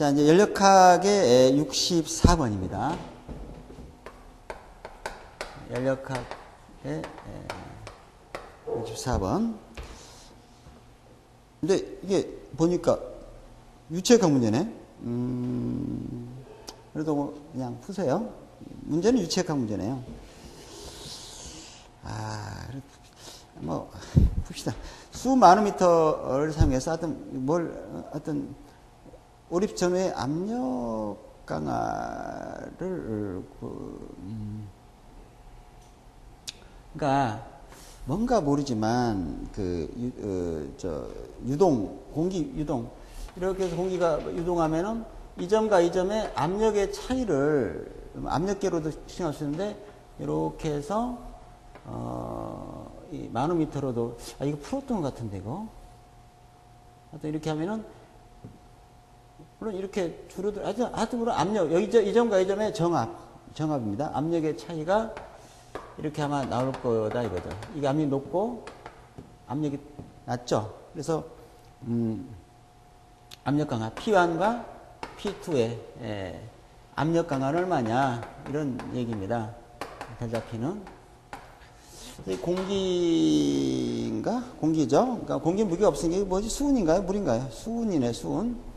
자, 이제 연력학의 64번입니다. 연력학의 64번. 근데 이게 보니까 유체역학 문제네. 그래도 뭐 그냥 푸세요. 문제는 유체역학 문제네요. 뭐 풉시다. 수 마노미터를 사용해서 어떤 오립 전후의 압력 강화를 그러니까 뭔가 모르지만 공기 유동 이렇게 해서 공기가 유동하면은 이 점과 이 점의 압력의 차이를 압력계로도 추정할 수 있는데 이렇게 해서 이 마노미터로도 이거 풀었던 것 같은데 이거 하여튼 이렇게 하면은 물론 이렇게 줄어들 하여튼 물론 압력 이 점과 이 점의 정압입니다. 압력의 차이가 이렇게 아마 나올 거다 이거죠. 이게 압력이 높고 압력이 낮죠. 그래서 압력 강화 P1과 P2의 압력 강화는 얼마냐 이런 얘기입니다. 델타 P는 공기인가? 공기죠. 그러니까 공기 무게가 없으니까 뭐지? 수은인가요? 물인가요? 수은이네, 수은.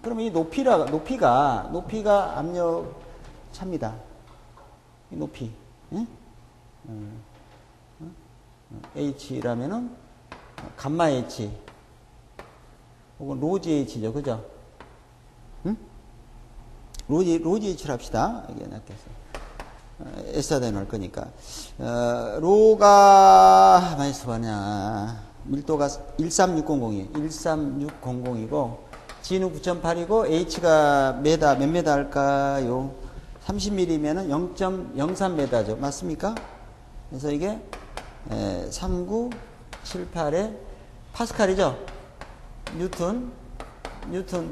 그러면 이 높이가 압력 차입니다. 이 높이. 예? H라면은 감마 H 혹은 로지 H죠, 그죠? 응? 로지 H를 합시다. 이게 낫겠어. S하다 넣을 거니까. 로가 마이너스 뭐냐? 밀도가 13600이에요. 13600이고 G는 9.8이고 H가 몇 메다 할까요? 30mm면은 0.03m죠. 맞습니까? 그래서 이게 3978의 파스칼이죠. 뉴턴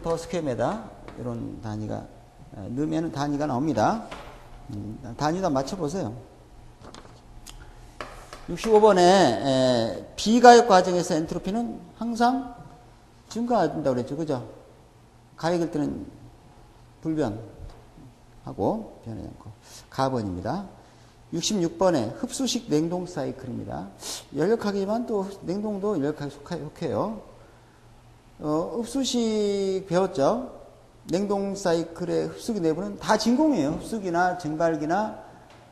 퍼 스퀘어미터 이런 단위가 넣으면 단위가 나옵니다. 단위도 맞춰보세요. 65번에 비가역 과정에서 엔트로피는 항상 증가한다고 그랬죠. 그죠? 가역일 때는 불변하고 변하지 않고 가번입니다. 66번에 흡수식 냉동 사이클입니다. 연력학이지만 또 냉동도 연력학에 속해요. 흡수식 배웠죠? 냉동 사이클의 흡수기 내부는 다 진공이에요. 흡수기나 증발기나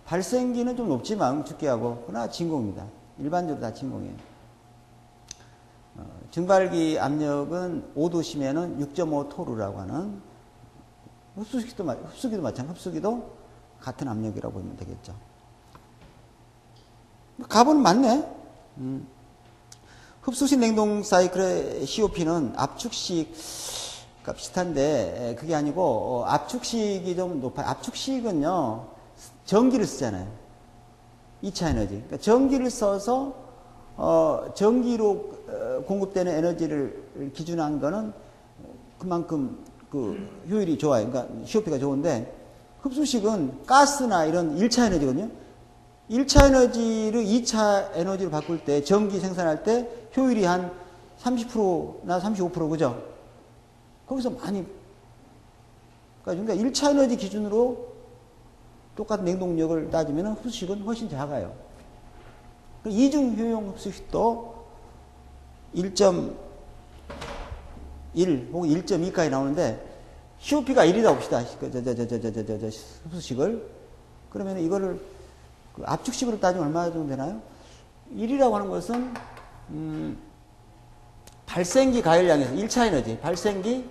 발생기는 좀 높지만 축기하고 그러나 진공입니다. 일반적으로 다 진공이에요. 증발기 압력은 5도시면은 6.5토르라고 하는 흡수기도 마찬가지. 흡수기도 같은 압력이라고 보면 되겠죠. 가본은 맞네. 흡수식 냉동 사이클의 COP는 압축식과 비슷한데 그게 아니고 압축식이 좀 높아요. 압축식은요 전기를 쓰잖아요. 2차 에너지. 그러니까 전기를 써서 전기로 공급되는 에너지를 기준한 거는 그만큼 그 효율이 좋아요. 그러니까 COP가 좋은데 흡수식은 가스나 이런 1차 에너지거든요. 1차 에너지를 2차 에너지로 바꿀 때 전기 생산할 때 효율이 한 30%나 35% 그죠? 거기서 많이 그러니까 1차 에너지 기준으로 똑같은 냉동력을 따지면 흡수식은 훨씬 작아요. 이중 효용 흡수식도 1.1 혹은 1.2까지 나오는데 COP가 1이다 봅시다. 흡수식을. 그러면 이거를 압축식으로 따지면 얼마 정도 되나요? 1이라고 하는 것은 발생기 가열량에서 1차 에너지, 발생기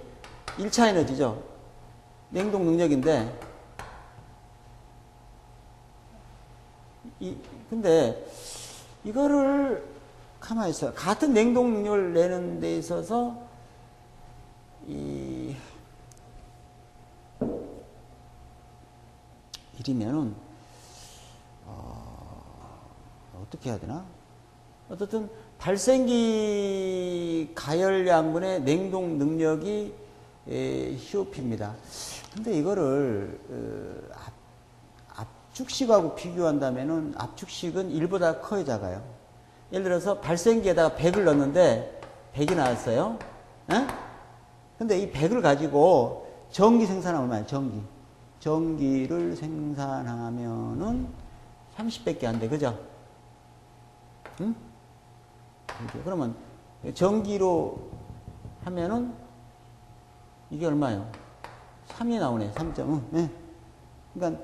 1차 에너지죠. 냉동 능력인데 근데 이거를 가만히 있어요. 같은 냉동 능력을 내는 데 있어서 이러면은 어떻게 해야 되나? 어쨌든 발생기 가열량분의 냉동 능력이 COP입니다. 근데 이거를 압축식하고 비교한다면은 압축식은 1보다 커요, 작아요? 예를 들어서 발생기에다가 100을 넣었는데 100이 나왔어요. 에? 근데 이 100을 가지고 전기 생산하면 얼마야? 전기를 생산하면은 30밖에 안 돼. 그죠? 응? 그러면 전기로 하면은 이게 얼마예요? 3이 나오네. 3점. 네. 그러니까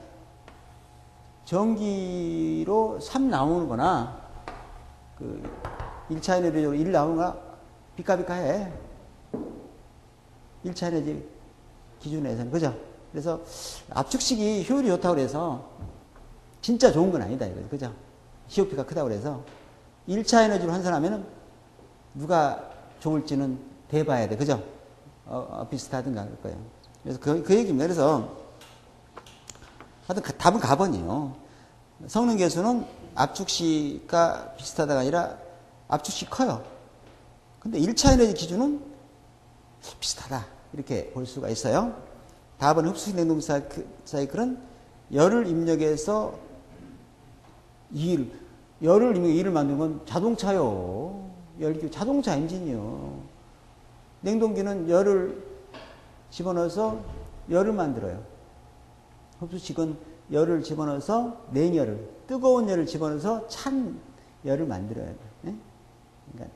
전기로 3 나오는 거나 그 1차 에너지로 1 나오는 거나 비까비까해. 1차 에너지 기준에서는. 그죠? 그래서 압축식이 효율이 좋다고 그래서 진짜 좋은 건 아니다. 이거죠. 그죠? COP가 크다고 그래서 1차 에너지로 환산하면은 누가 좋을지는 대봐야 돼. 그죠? 비슷하든가 그럴 거예요. 그래서 그 얘기입니다. 그래서 하여튼 답은 가번이에요. 성능 계수는 압축식과 비슷하다가 아니라 압축식 커요. 근데 1차 에너지 기준은 비슷하다. 이렇게 볼 수가 있어요. 답은 흡수식 냉동 사이클은 열을 입력해서 열을 입력해 일을 만드는 건 자동차요. 자동차 엔진이요. 냉동기는 열을 집어넣어서 열을 만들어요. 흡수식은 열을 집어넣어서 냉열을, 뜨거운 열을 집어넣어서 찬 열을 만들어야 돼요. 그러니까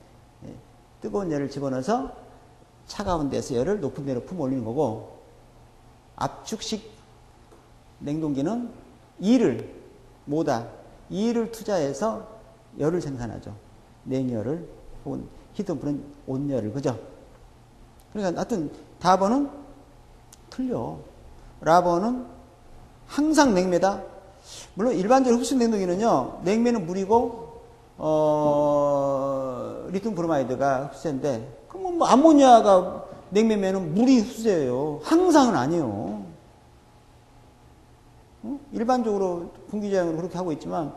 뜨거운 열을 집어넣어서 차가운 데서 열을 높은 데로 품 올리는 거고, 압축식 냉동기는 일을 투자해서 열을 생산하죠. 냉열을 혹은 히트펌프는 온열을. 그죠? 그러니까 하여튼 답번은 틀려. 라번은 항상 냉매다. 물론 일반적으로 흡수 냉동기는요, 냉매는 물이고 리튬 브로마이드가 흡수인데, 그럼 뭐 암모니아가 냉매면은 물이 흡수예요. 항상은 아니에요. 일반적으로 분기제약으로 그렇게 하고 있지만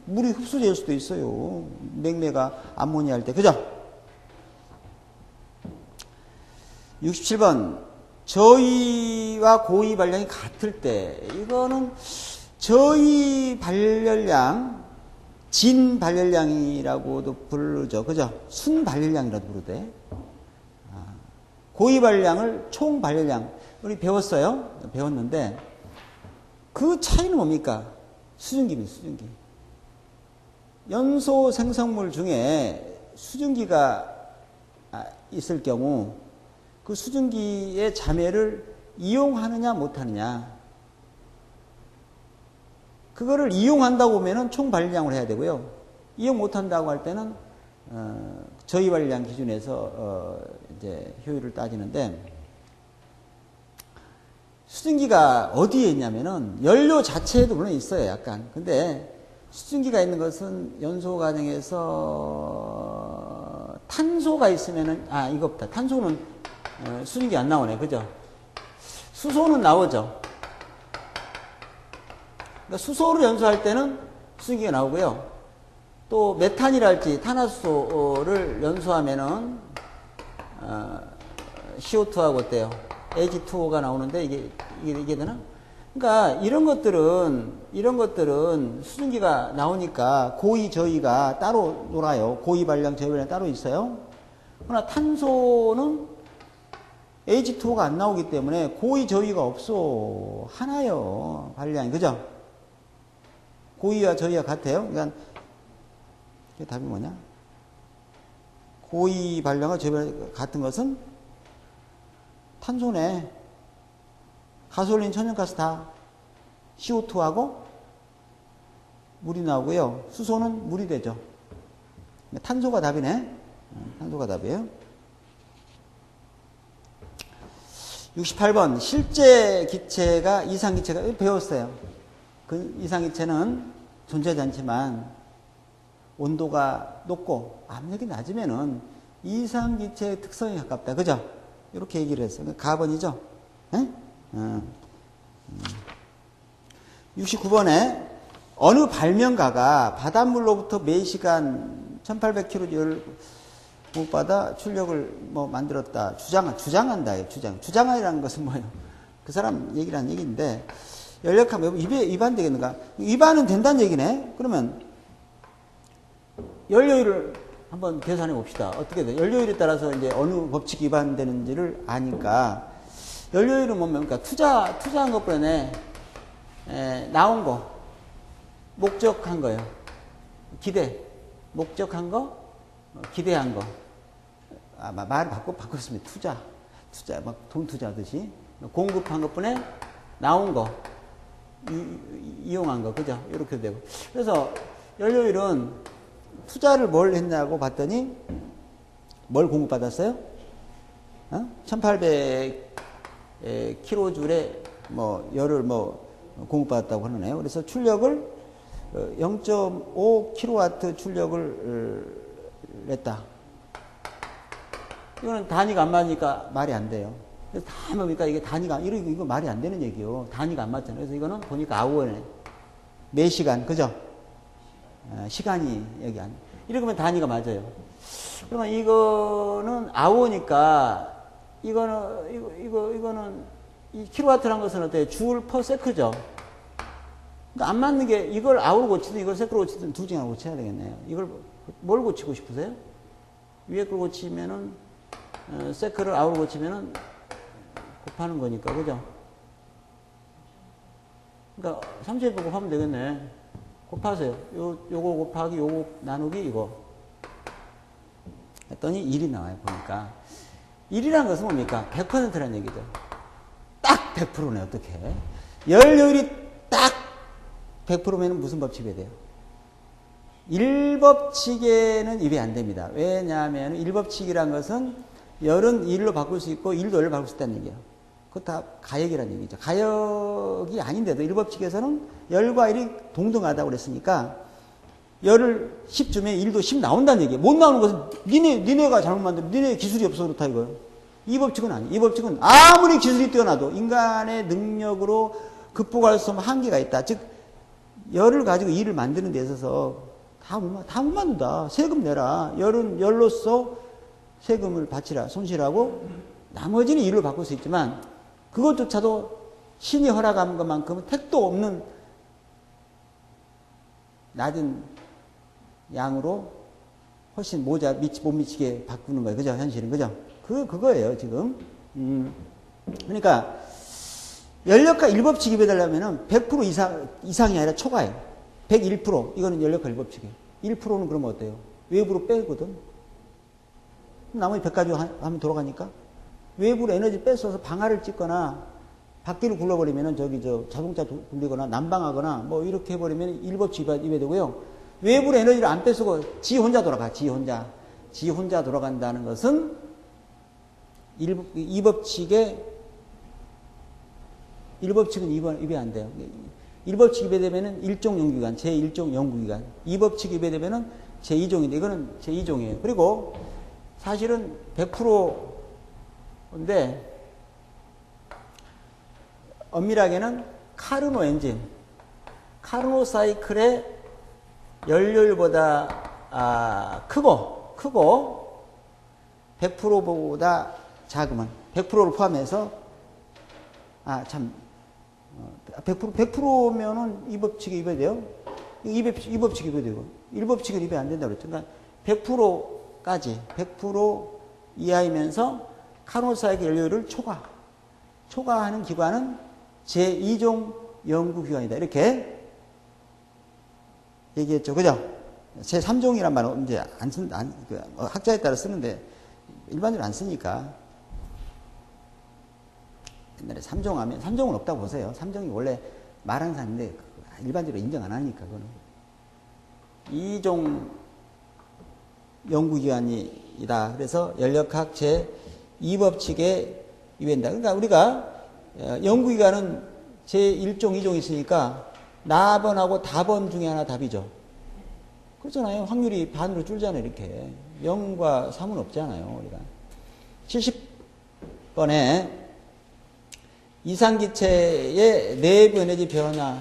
물이 흡수될 수도 있어요. 냉매가 암모니아 할 때. 그죠? 67번. 저위와 고위 발량이 같을 때, 이거는 저위 발열량, 진 발열량이라고도 부르죠. 그죠? 순 발열량이라도 부르대. 고위 발열량을 총 발열량. 우리 배웠는데, 그 차이는 뭡니까? 수증기입니다, 수증기. 연소 생성물 중에 수증기가 있을 경우, 그 수증기의 자매를 이용하느냐 못하느냐, 그거를 이용한다고 보면은 총 발열량을 해야 되고요. 이용 못한다고 할 때는 저위 발열량 기준에서 이제 효율을 따지는데, 수증기가 어디에 있냐면은 연료 자체에도 물론 있어요, 약간. 근데 수증기가 있는 것은 연소 과정에서 탄소가 있으면은, 이거 없다. 탄소는 수증기 안 나오네. 그죠? 수소는 나오죠. 그러니까 수소를 연소할 때는 수증기가 나오고요. 또 메탄이랄지 탄화수소를 연소하면은 CO2하고 어때요? H2O가 나오는데 이게 되나? 그러니까 이런 것들은 수증기가 나오니까 고위 저위가 따로 놀아요. 고위 발량, 저위 발량 따로 있어요. 그러나 탄소는 H2O가 안 나오기 때문에 고위 저위가 없어. 하나요. 발량이. 그죠? 고위와 저위가 같아요. 그러니까 답이 뭐냐? 고위 발량과 저위 발량 같은 것은 탄소네. 가솔린, 천연가스 다 CO2하고 물이 나오고요. 수소는 물이 되죠. 탄소가 답이네. 탄소가 답이에요. 68번. 실제 기체가, 이상기체가, 배웠어요. 그 이상기체는 존재하지 않지만 온도가 높고 압력이 낮으면은 이상기체의 특성에 가깝다. 그죠? 이렇게 얘기를 했어요. 가번이죠? 69번에 어느 발명가가 바닷물로부터 매시간 1800kJ 공급받아 출력을 만들었다. 주장한다. 주장이라는 것은 뭐예요? 그 사람 얘기라는 얘기인데, 연력하면 위반되겠는가? 위반은 된다는 얘기네? 그러면 연료율을 한번 계산해 봅시다. 어떻게 돼? 연료율에 따라서 이제 어느 법칙이 위반되는지를 아니까 연료율은 뭡니까? 투자한 것보다는 나온 거, 목적한 거예요. 기대, 목적한 거, 기대한 거. 말을 바꿨습니다. 투자, 막 돈 투자하듯이 공급한 것뿐에 나온 거, 이용한 거, 그죠? 이렇게 되고. 그래서 연료율은 투자를 뭘 했냐고 봤더니 뭘 공급받았어요? 1800kJ에 열을 공급받았다고 하네요. 그래서 출력을 0.5kW 출력을 냈다. 이거는 단위가 안 맞으니까 말이 안 돼요. 그래서 다 뭡니까? 이게 단위가, 이거 말이 안 되는 얘기요. 단위가 안 맞잖아요. 그래서 이거는 보니까 아워네. 매 시간, 그죠? 시간이 여기 안, 이렇게 하면 단위가 맞아요. 그러면 이거는 아워니까, 이거는, 이 킬로와트라는 것은 어때요? 줄 퍼 세크죠? 그러니까 안 맞는 게, 이걸 아우로 고치든 이걸 세크로 고치든 둘 중에 하나 고쳐야 되겠네요. 이걸 뭘 고치고 싶으세요? 위에 걸 고치면은, 세크를 아우로 고치면은 곱하는 거니까, 그죠? 그러니까 30번 곱하면 되겠네. 곱하세요. 요거 곱하기 요거 나누기 이거. 했더니 1이 나와요, 보니까. 1이라는 것은 뭡니까? 100%라는 얘기죠. 딱 100%네, 어떻게. 연료율이 딱 100%면 무슨 법칙이 돼요? 1법칙에는 입이 안 됩니다. 왜냐하면 1법칙이란 것은 열은 1로 바꿀 수 있고 1도 열로 바꿀 수 있다는 얘기예요. 그거 다 가역이라는 얘기죠. 가역이 아닌데도 1법칙에서는 열과 1이 동등하다고 그랬으니까 열을 10 주면 1도 10 나온다는 얘기예요. 못 나오는 것은 니네가 잘못 만들어. 니네 기술이 없어서 그렇다 이거예요. 이 법칙은 아니에요. 이 법칙은 아무리 기술이 뛰어나도 인간의 능력으로 극복할 수 없는 한계가 있다. 즉 열을 가지고 일을 만드는 데 있어서 다 못 만든다. 세금 내라. 열은 열로서 세금을 바치라. 손실하고 나머지는 일로 바꿀 수 있지만 그것조차도 신이 허락한 것만큼은 택도 없는 낮은 양으로 훨씬 못 미치게 바꾸는 거예요. 그죠? 현실은. 그죠? 그거예요, 지금. 그러니까, 연력과 1법칙이 입에되려면 100% 이상이 아니라 초과예요. 101%. 이거는 연력과 1법칙이에요. 1%는 그러면 어때요? 외부로 빼거든. 나머지 100가지 하면 돌아가니까. 외부로 에너지 뺏어서 방아를 찍거나, 바퀴를 굴러버리면은 자동차 돌리거나, 난방하거나, 이렇게 해버리면 1법칙이 입에되고요. 외부로 에너지를 안 뺏고 지 혼자 돌아가. 지 혼자 돌아간다는 것은 1법칙은 입에 안 돼요. 1법칙 입에 되면은 1종 연구기관, 제1종 연구기관. 2법칙 입에 되면은 제2종인데, 이거는 제2종이에요. 그리고 사실은 100%인데, 엄밀하게는 카르노 엔진, 카르노 사이클의 연료율보다 크고 100%보다 작으면 100%를 포함해서 100%면은 이 법칙에 입어야 돼요. 이 법칙에 입어야 되고 1법칙은 입에 안 된다고 그랬죠. 그러니까 100%까지 100% 이하이면서 카르노 사이클 연료율을 초과하는 기관은 제2종 연구기관이다. 이렇게 얘기했죠. 그죠? 제3종이란 말은 이제 학자에 따라 쓰는데 일반적으로 안 쓰니까. 옛날에 3종 하면, 3종은 없다고 보세요. 3종이 원래 말하는 사람인데 일반적으로 인정 안 하니까, 그거는. 2종 연구기관이다. 그래서 연력학 제2법칙에 입힌다. 그러니까 우리가 연구기관은 제1종, 2종이 있으니까 나번하고 다번 중에 하나 답이죠. 그렇잖아요. 확률이 반으로 줄잖아요. 이렇게. 0과 3은 없잖아요. 우리가. 70번에 이상기체의 내부 에너지 변화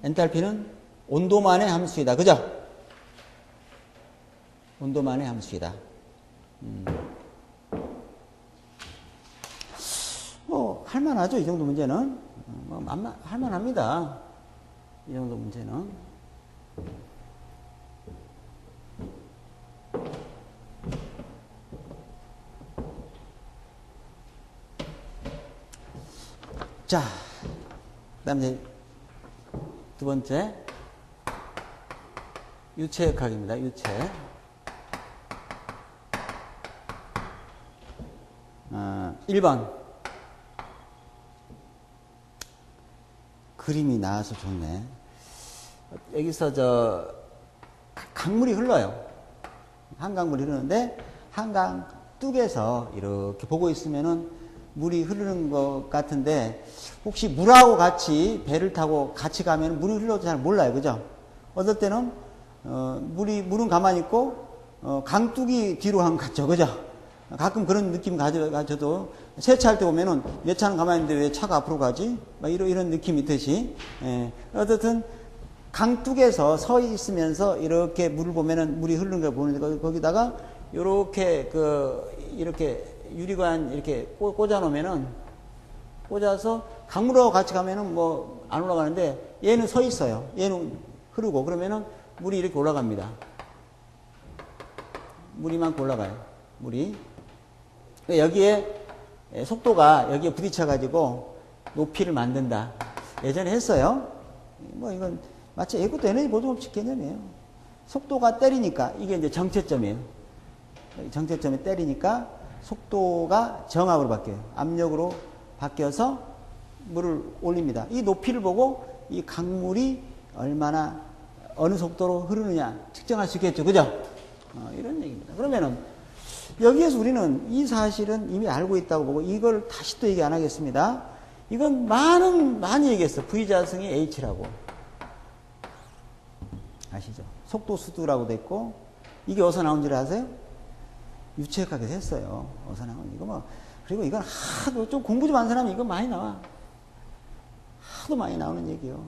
엔탈피는 온도만의 함수이다. 그죠? 온도만의 함수이다. 할만하죠. 이 정도 문제는. 할만합니다. 이 정도 문제는. 자, 그 다음에 두 번째. 유체역학입니다. 유체. 1번. 그림이 나와서 좋네. 여기서 강물이 흘러요. 한강물이 흐르는데, 한강 뚝에서 이렇게 보고 있으면은 물이 흐르는 것 같은데, 혹시 물하고 같이 배를 타고 같이 가면 물이 흘러도 잘 몰라요. 그죠? 어떨 때는, 물은 가만히 있고, 강둑이 뒤로 한 것 같죠. 그죠? 가끔 그런 느낌 가져도, 세차할 때 보면은, 내 차는 가만히 있는데 왜 차가 앞으로 가지? 막 이런 느낌이 있듯이, 예. 어쨌든, 강둑에서 서 있으면서 이렇게 물을 보면은 물이 흐르는 걸 보는데, 거기다가, 이렇게 유리관 이렇게 꽂아 놓으면은, 꽂아서 강물하고 같이 가면은 뭐 안 올라가는데, 얘는 서 있어요. 얘는 흐르고, 그러면은 물이 이렇게 올라갑니다. 물이 막 올라가요. 물이. 여기에 속도가 여기에 부딪혀가지고 높이를 만든다. 예전에 했어요. 뭐 이건 마치 이것도 에너지 보존법칙 개념이에요. 속도가 때리니까 이게 이제 정체점이에요. 정체점이 때리니까 속도가 정압으로 바뀌어요. 압력으로 바뀌어서 물을 올립니다. 이 높이를 보고 이 강물이 얼마나 어느 속도로 흐르느냐 측정할 수 있겠죠. 그죠? 이런 얘기입니다. 그러면은 여기에서 우리는 이 사실은 이미 알고 있다고 보고 이걸 다시 또 얘기 안 하겠습니다. 이건 많이 얘기했어. V자승이 H라고. 아시죠? 속도 수두라고 됐고, 이게 어디서 나온지를 아세요? 유체역학에서 했어요. 어디서 나온 이거 뭐. 그리고 이건 하도 좀 공부 좀 한 사람이 이거 많이 나와. 하도 많이 나오는 얘기요.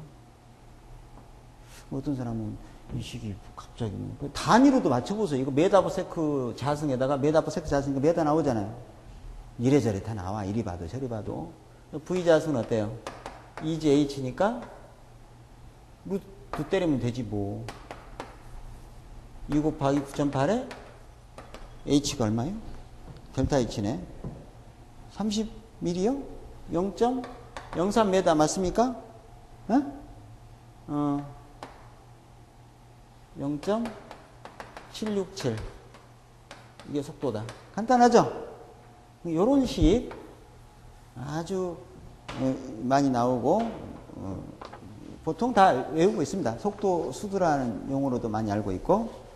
어떤 사람은 이 시기 갑자기 단위로도 맞춰보세요. 이거 메다버세크 자승에다가 메다버세크 자승 이거 메다 나오잖아요. 이래저래 다 나와. 이리 봐도 저리 봐도. V 자승은 어때요? 2GH니까 루트 때리면 되지 뭐. 2 곱하기 9.8에 H가 얼마예요? 델타 H네. 30mm요? 0.03m 맞습니까? 0.767 이게 속도다. 간단하죠? 요런 식 아주 많이 나오고 보통 다 외우고 있습니다. 속도 수두라는 용어로도 많이 알고 있고.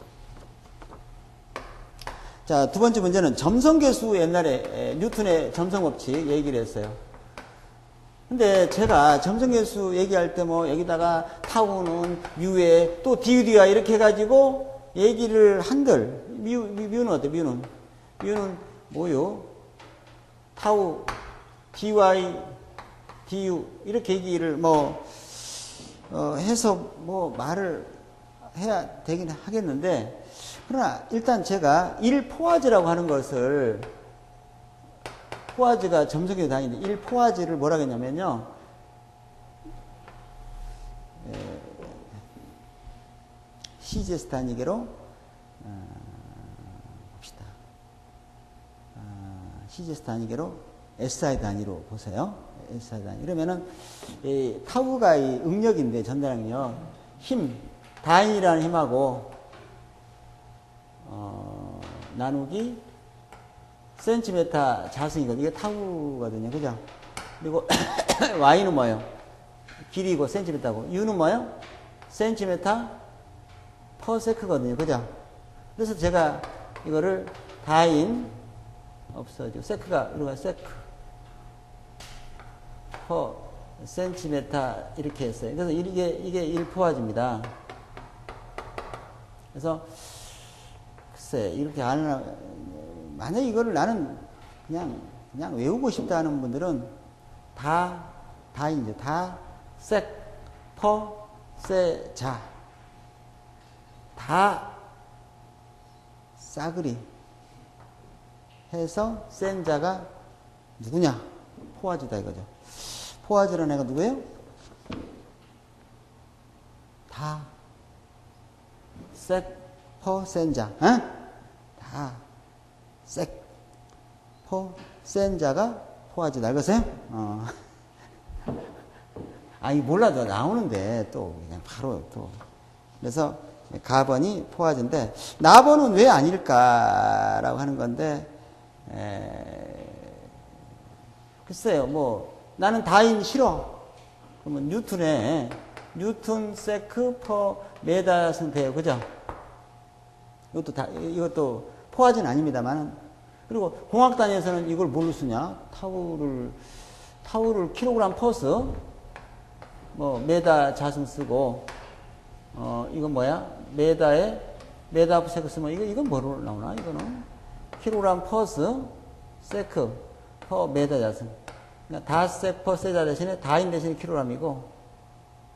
자, 두 번째 문제는 점성계수. 옛날에 뉴턴의 점성법칙 얘기를 했어요. 근데 제가 점성계수 얘기할 때 뭐 여기다가 타우는 뮤에 또 DUD야 이렇게 해가지고 얘기를 한들 뮤는 어때? 뮤는 뭐요? 타우 dy du 이렇게 얘기를 해서 말을 해야 되긴 하겠는데, 그러나 일단 제가 1포화즈라고 하는 것을, 포화즈가 점성계수 단위인데 1포화즈를 뭐라 했냐면요, CGS 단위계로 봅시다. CGS 단위계로 SI 단위로 보세요. SI 단위. 이러면은 타우가 이 응력인데, 전달력력, 힘, 다인이라는 힘하고 나누기 센티메타 자승이거든요. 이게 타우거든요. 그죠? 그리고 Y는 뭐예요? 길이고 센티미터고, U는 뭐예요? 센티메타 퍼 세크거든요. 그죠? 그래서 제가 이거를 다인 없어지고 세크가 이리가 세크 퍼 센티메타 이렇게 했어요. 그래서 이게 1포화즈입니다. 그래서 글쎄 이렇게 만약 이거를 나는 그냥 외우고 싶다 하는 분들은 다인이죠. 섹 퍼 세 자 다 싸그리 해서 센 자가 누구냐? 포화즈다 이거죠. 포화즈라는 애가 누구예요? 다 섹 퍼 센 자, 다 섹 퍼 센 자가 포화즈다 이거세요? 아니, 몰라도 나오는데, 또, 그냥 바로 또. 그래서, 가번이 포화제인데, 나번은 왜 아닐까라고 하는 건데, 글쎄요, 뭐, 나는 다인 싫어. 그러면 뉴턴 세크 퍼 메다슨 돼요. 그죠? 이것도 포화제는 아닙니다만. 그리고 공학단에서는 이걸 뭘로 쓰냐? 타우를 킬로그램 퍼스, 뭐, 메다 자승 쓰고, 이건 뭐야? 메다 세크 쓰면, 이건 뭐로 나오나? 이거는? 킬로그램 퍼스, 세크, 퍼 메다 자승. 그러니까 다 세크 퍼 세자 대신에 다인 대신에 킬로그램이고,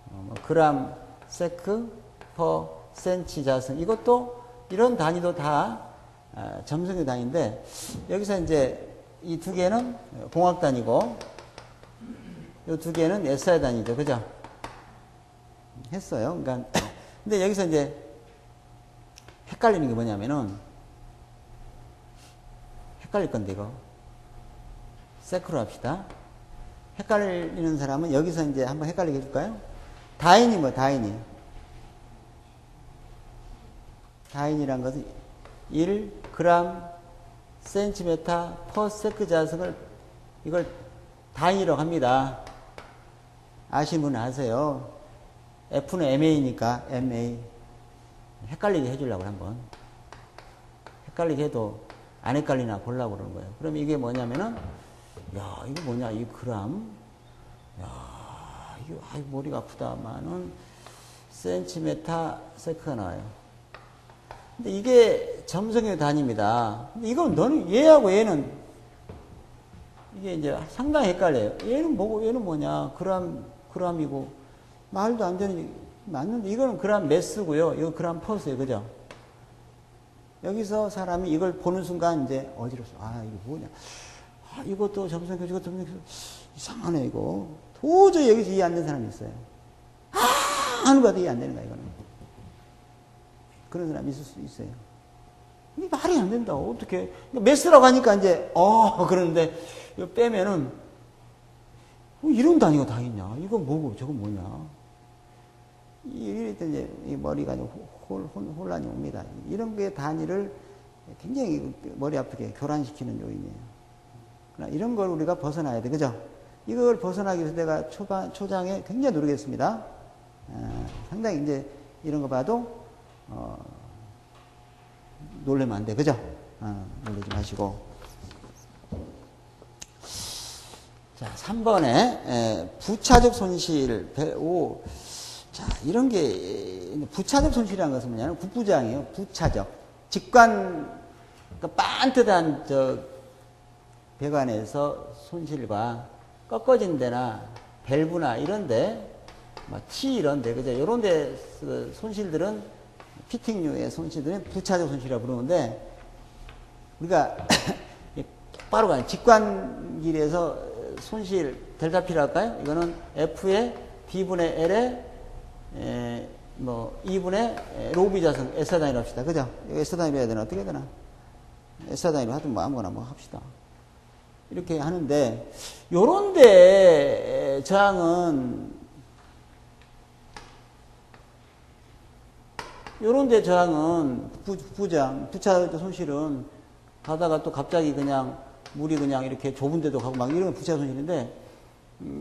뭐 그람 세크 퍼 센치 자승. 이것도 이런 단위도 다 점성의 단위인데, 여기서 이제 이 두 개는 공학 단위고, 이 두 개는 SI 단위죠. 그죠? 했어요. 그러니까, 근데 여기서 이제 헷갈리는 게 뭐냐면은, 헷갈릴 건데, 이거. 세크로 합시다. 헷갈리는 사람은 여기서 이제 한번 헷갈리게 해줄까요? 다인이 뭐, 다인이. 다인이란 것은 1g 센티메타 퍼 세크 자승을 이걸 다인이라고 합니다. 아시는 분은 아세요. F는 MA니까 MA. 헷갈리게 해주려고 한번. 헷갈리게 해도 안 헷갈리나 보려고 그러는 거예요. 그럼 이게 뭐냐면은, 야, 이거 뭐냐, 이 그람. 야, 이거, 머리가 아프다마는 센티메타 세크가 나와요. 근데 이게 점성의 단위입니다. 근데 이건 너는, 얘하고 얘는, 이게 이제 상당히 헷갈려요. 얘는 뭐고, 얘는 뭐냐. 그람이고, 말도 안 되는, 맞는데, 이거는 그람 매스고요. 이거 그람 퍼스예요. 그죠? 여기서 사람이 이걸 보는 순간 이제 어지럽어. 아, 이거 뭐냐. 아, 이것도 점성교, 이것도 점성교. 이상하네, 이거. 도저히 여기서 이해 안 되는 사람이 있어요. 하는 것도 이해 안 되는 거야, 이거는. 그런 사람이 있을 수 있어요. 이게 말이 안 된다. 어떻게. 매스라고 하니까 이제, 그러는데, 이거 빼면은, 이런 단위가 다 있냐. 이건 뭐고, 저건 뭐냐. 이럴 때 이제 머리가 혼란이 옵니다. 이런 게 단위를 굉장히 머리 아프게 교란시키는 요인이에요. 그러나 이런 걸 우리가 벗어나야 돼. 그죠? 이걸 벗어나기 위해서 내가 초장에 굉장히 노력했습니다. 상당히 이제 이런 거 봐도, 놀라면 안 돼. 그죠? 놀라지 마시고. 자, 3번에, 부차적 손실, 자, 이런 게, 부차적 손실이라는 것은 뭐냐면, 국부장이에요. 부차적. 직관, 그러니까 빤듯한, 배관에서 손실과 꺾어진 데나, 밸브나 이런데, 티 이런데, 그죠? 이런데 손실들은, 피팅류의 손실들은 부차적 손실이라고 부르는데, 우리가, 똑바로 가요. 직관길에서 손실, 델타 P라고 할까요? 이거는 F의 B분의 L의 2분의 로비 자승 S 단위로 합시다. 그죠? S 단위로 해야 되나? 어떻게 해야 되나? S 단위로 하든 뭐 아무거나 뭐 합시다. 이렇게 하는데, 요런데 저항은, 부차적 손실은 가다가 또 갑자기 그냥 물이 그냥 이렇게 좁은 데도 가고 막 이런 부차적 손실인데,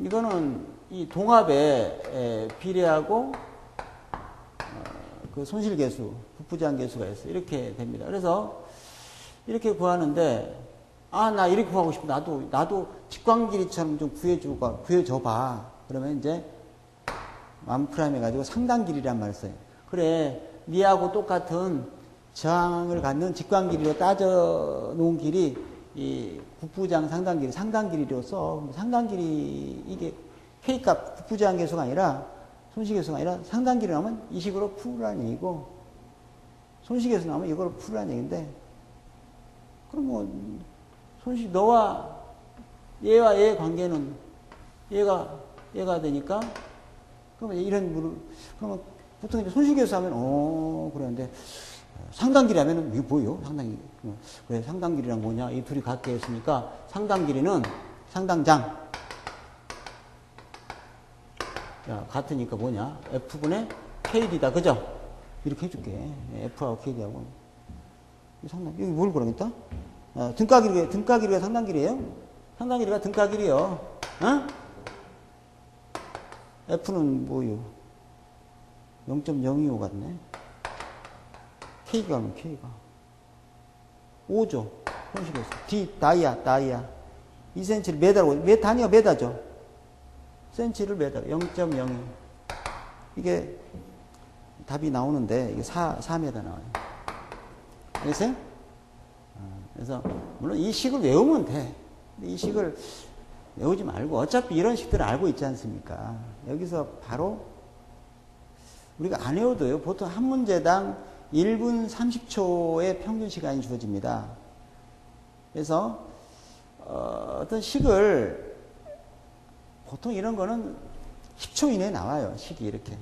이거는 이 동합에 비례하고 그 손실 계수, 부푸장 계수가 있어요. 이렇게 됩니다. 그래서 이렇게 구하는데, 나 이렇게 구하고 싶어. 나도 직광길이처럼 좀 구해줘봐. 그러면 이제 만프라임 해가지고 상당 길이란 말을 써요. 그래, 니하고 똑같은 저항을 갖는 직광길이로 따져 놓은 길이 이 국부장 상당 길이로 써. 상당 길이, 이게 K값 국부장 계수가 아니라 손실 계수가 아니라 상당 길이 나오면 이 식으로 풀라는 얘기고, 손실 계수 나오면 이걸 풀라는 얘기인데, 그럼 뭐 손실, 너와 얘와 얘의 관계는 얘가 되니까, 그러면 이런 물을, 그러면 보통 이제 손실 계수 하면 그러는데, 상당 길이 하면은 이게 뭐예요? 상당히. 왜 상당 길이란 뭐냐? 이 둘이 같게 했으니까 상당 길이는 상당장. 야, 같으니까 뭐냐? F분의 KD다. 그죠? 이렇게 해줄게. F하고 KD하고. 상당, 여기 뭘 그러겠다? 등가길이가 상단길이에요? 상단길이가 등가길이요. 어? F는 뭐요? 0.025 같네. K가 하면 K가. 5죠. 형식에서. D, 다이아. 2cm를 메다로, 단위가 메다죠. 센치를 메다로. 0.02. 이게 답이 나오는데, 이게 4m 나와요. 알겠어요? 그래서, 물론 이 식을 외우면 돼. 근데 이 식을 외우지 말고, 어차피 이런 식들을 알고 있지 않습니까? 여기서 바로, 우리가 안 외워도요, 보통 한 문제당 1분 30초의 평균 시간이 주어집니다. 그래서, 어떤 식을, 보통 이런 거는 10초 이내에 나와요, 식이 이렇게.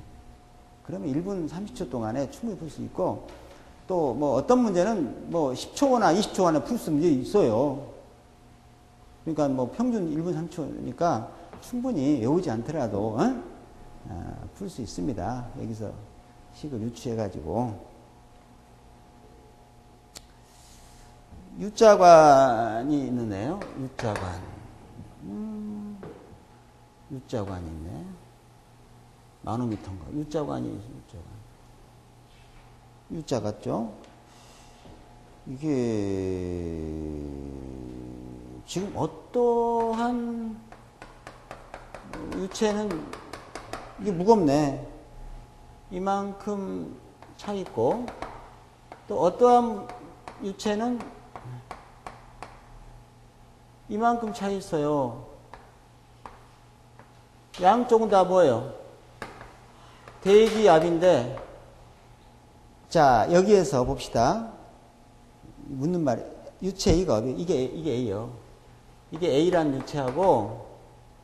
그러면 1분 30초 동안에 충분히 풀 수 있고, 또 뭐 어떤 문제는 뭐 10초나 20초 안에 풀 수 있는 문제 있어요. 그러니까 뭐 평균 1분 30초니까 충분히 외우지 않더라도 풀 수 있습니다. 여기서 식을 유추해가지고. U자관이 있는데요. U자관이 있네. 나노미터인가. U자관이 U자관. U자 같죠? 이게 지금 어떠한 유체는 이게 무겁네. 이만큼 차 있고, 또 어떠한 유체는 이만큼 차 있어요. 양쪽은 다 뭐예요? 대기압인데, 자, 여기에서 봅시다. 묻는 말, 유체 A가, 이게 A요. 이게 A란 유체하고,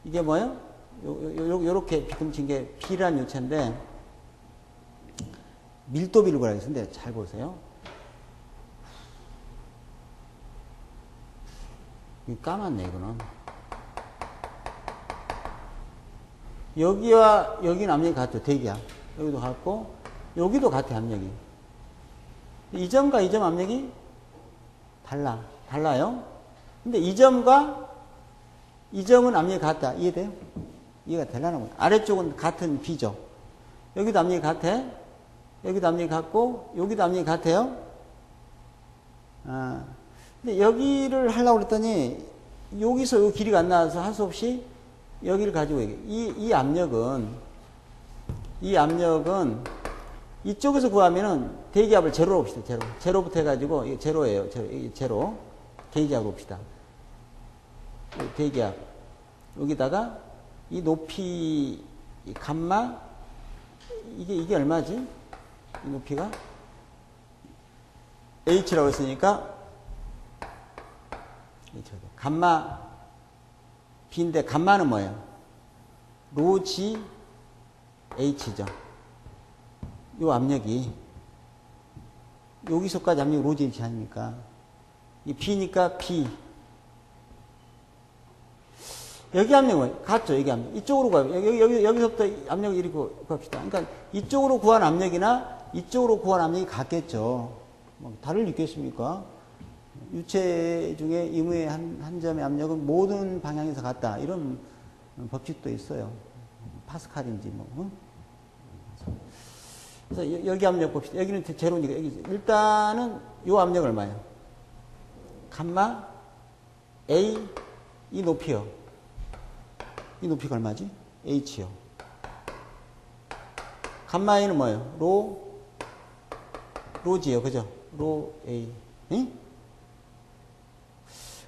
이게 뭐예요? 요렇게 비금친 게 B란 유체인데, 밀도비를 구하겠는데, 잘 보세요. 까맣네, 이거는. 여기와 여기는 압력이 같죠, 대기압. 여기도 같고, 여기도 같아, 압력이. 이 점과 이 점 압력이 달라요. 근데 이 점과 이 점은 압력이 같다. 이해돼요? 이해가 되려나 보네. 아래쪽은 같은 B죠. 여기도 압력이 같아. 여기도 압력이 같고, 여기도 압력이 같아요. 근데 여기를 하려고 그랬더니, 여기서 요 길이가 안 나와서 할 수 없이 여기를 가지고 얘기해. 이 압력은 이쪽에서 구하면은 대기압을 제로로 봅시다. 제로부터 해가지고, 이게 제로예요. 제로. 게이지압으로 봅시다. 대기압. 여기다가 이 높이, 이 감마, 이게 얼마지? 이 높이가? H라고 했으니까, 감마 B인데, 감마는 뭐예요? 로지 H죠. 요 압력이, 여기서까지 압력이 로지 H 아닙니까? 이 B니까 B. 여기 압력은 같죠, 여기 압력. 이쪽으로 가요. 여기서부터 압력을 이렇게 구합시다. 그러니까 이쪽으로 구한 압력이나 이쪽으로 구한 압력이 같겠죠. 뭐 다를 리 있겠습니까? 유체 중에 임의의 한 점의 압력은 모든 방향에서 같다. 이런 법칙도 있어요. 파스칼인지 뭐. 응? 그래서 여기 압력 봅시다. 여기는 제로니까 여기 일단은 요 압력 얼마예요? 감마 A 이 높이요. 이 높이가 얼마지? H요. 감마 A는 뭐예요? 로지요. 그죠? 로 A. 응?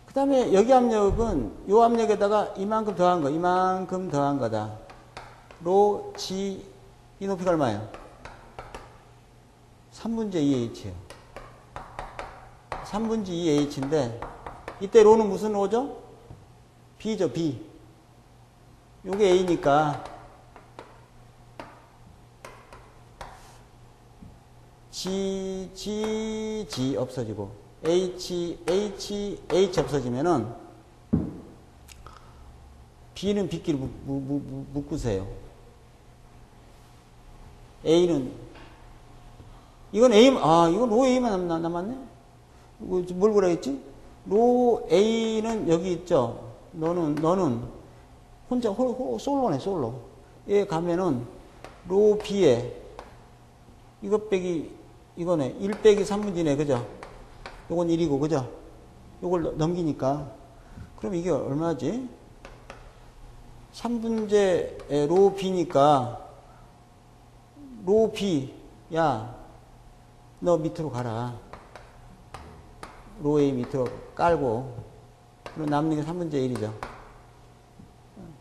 그 다음에 여기 압력은 요 압력에다가 이만큼 더한 거다. 로 G 이 높이가 얼마예요? 3분의 2H예요. 3분의 2H인데 이때 로는 무슨 로죠? B죠, B. 요게 A니까 G 없어지고 H 없어지면은 B는 B끼리 묶으세요. A는, 이건 A, 이건 로 A만 남았네? 이거 뭘 그라 했지? 로 A는 여기 있죠? 너는 혼자, 솔로네, 솔로. 얘 가면은, 로 B에, 이거 빼기, 이거네. 1 빼기 3분지네, 그죠? 요건 1이고, 그죠? 요걸 넘기니까. 그럼 이게 얼마지? 3분제 로 B니까, 로 B, 야, 너 밑으로 가라. 로 A 밑으로 깔고, 그럼 남는 게 3분의 1이죠.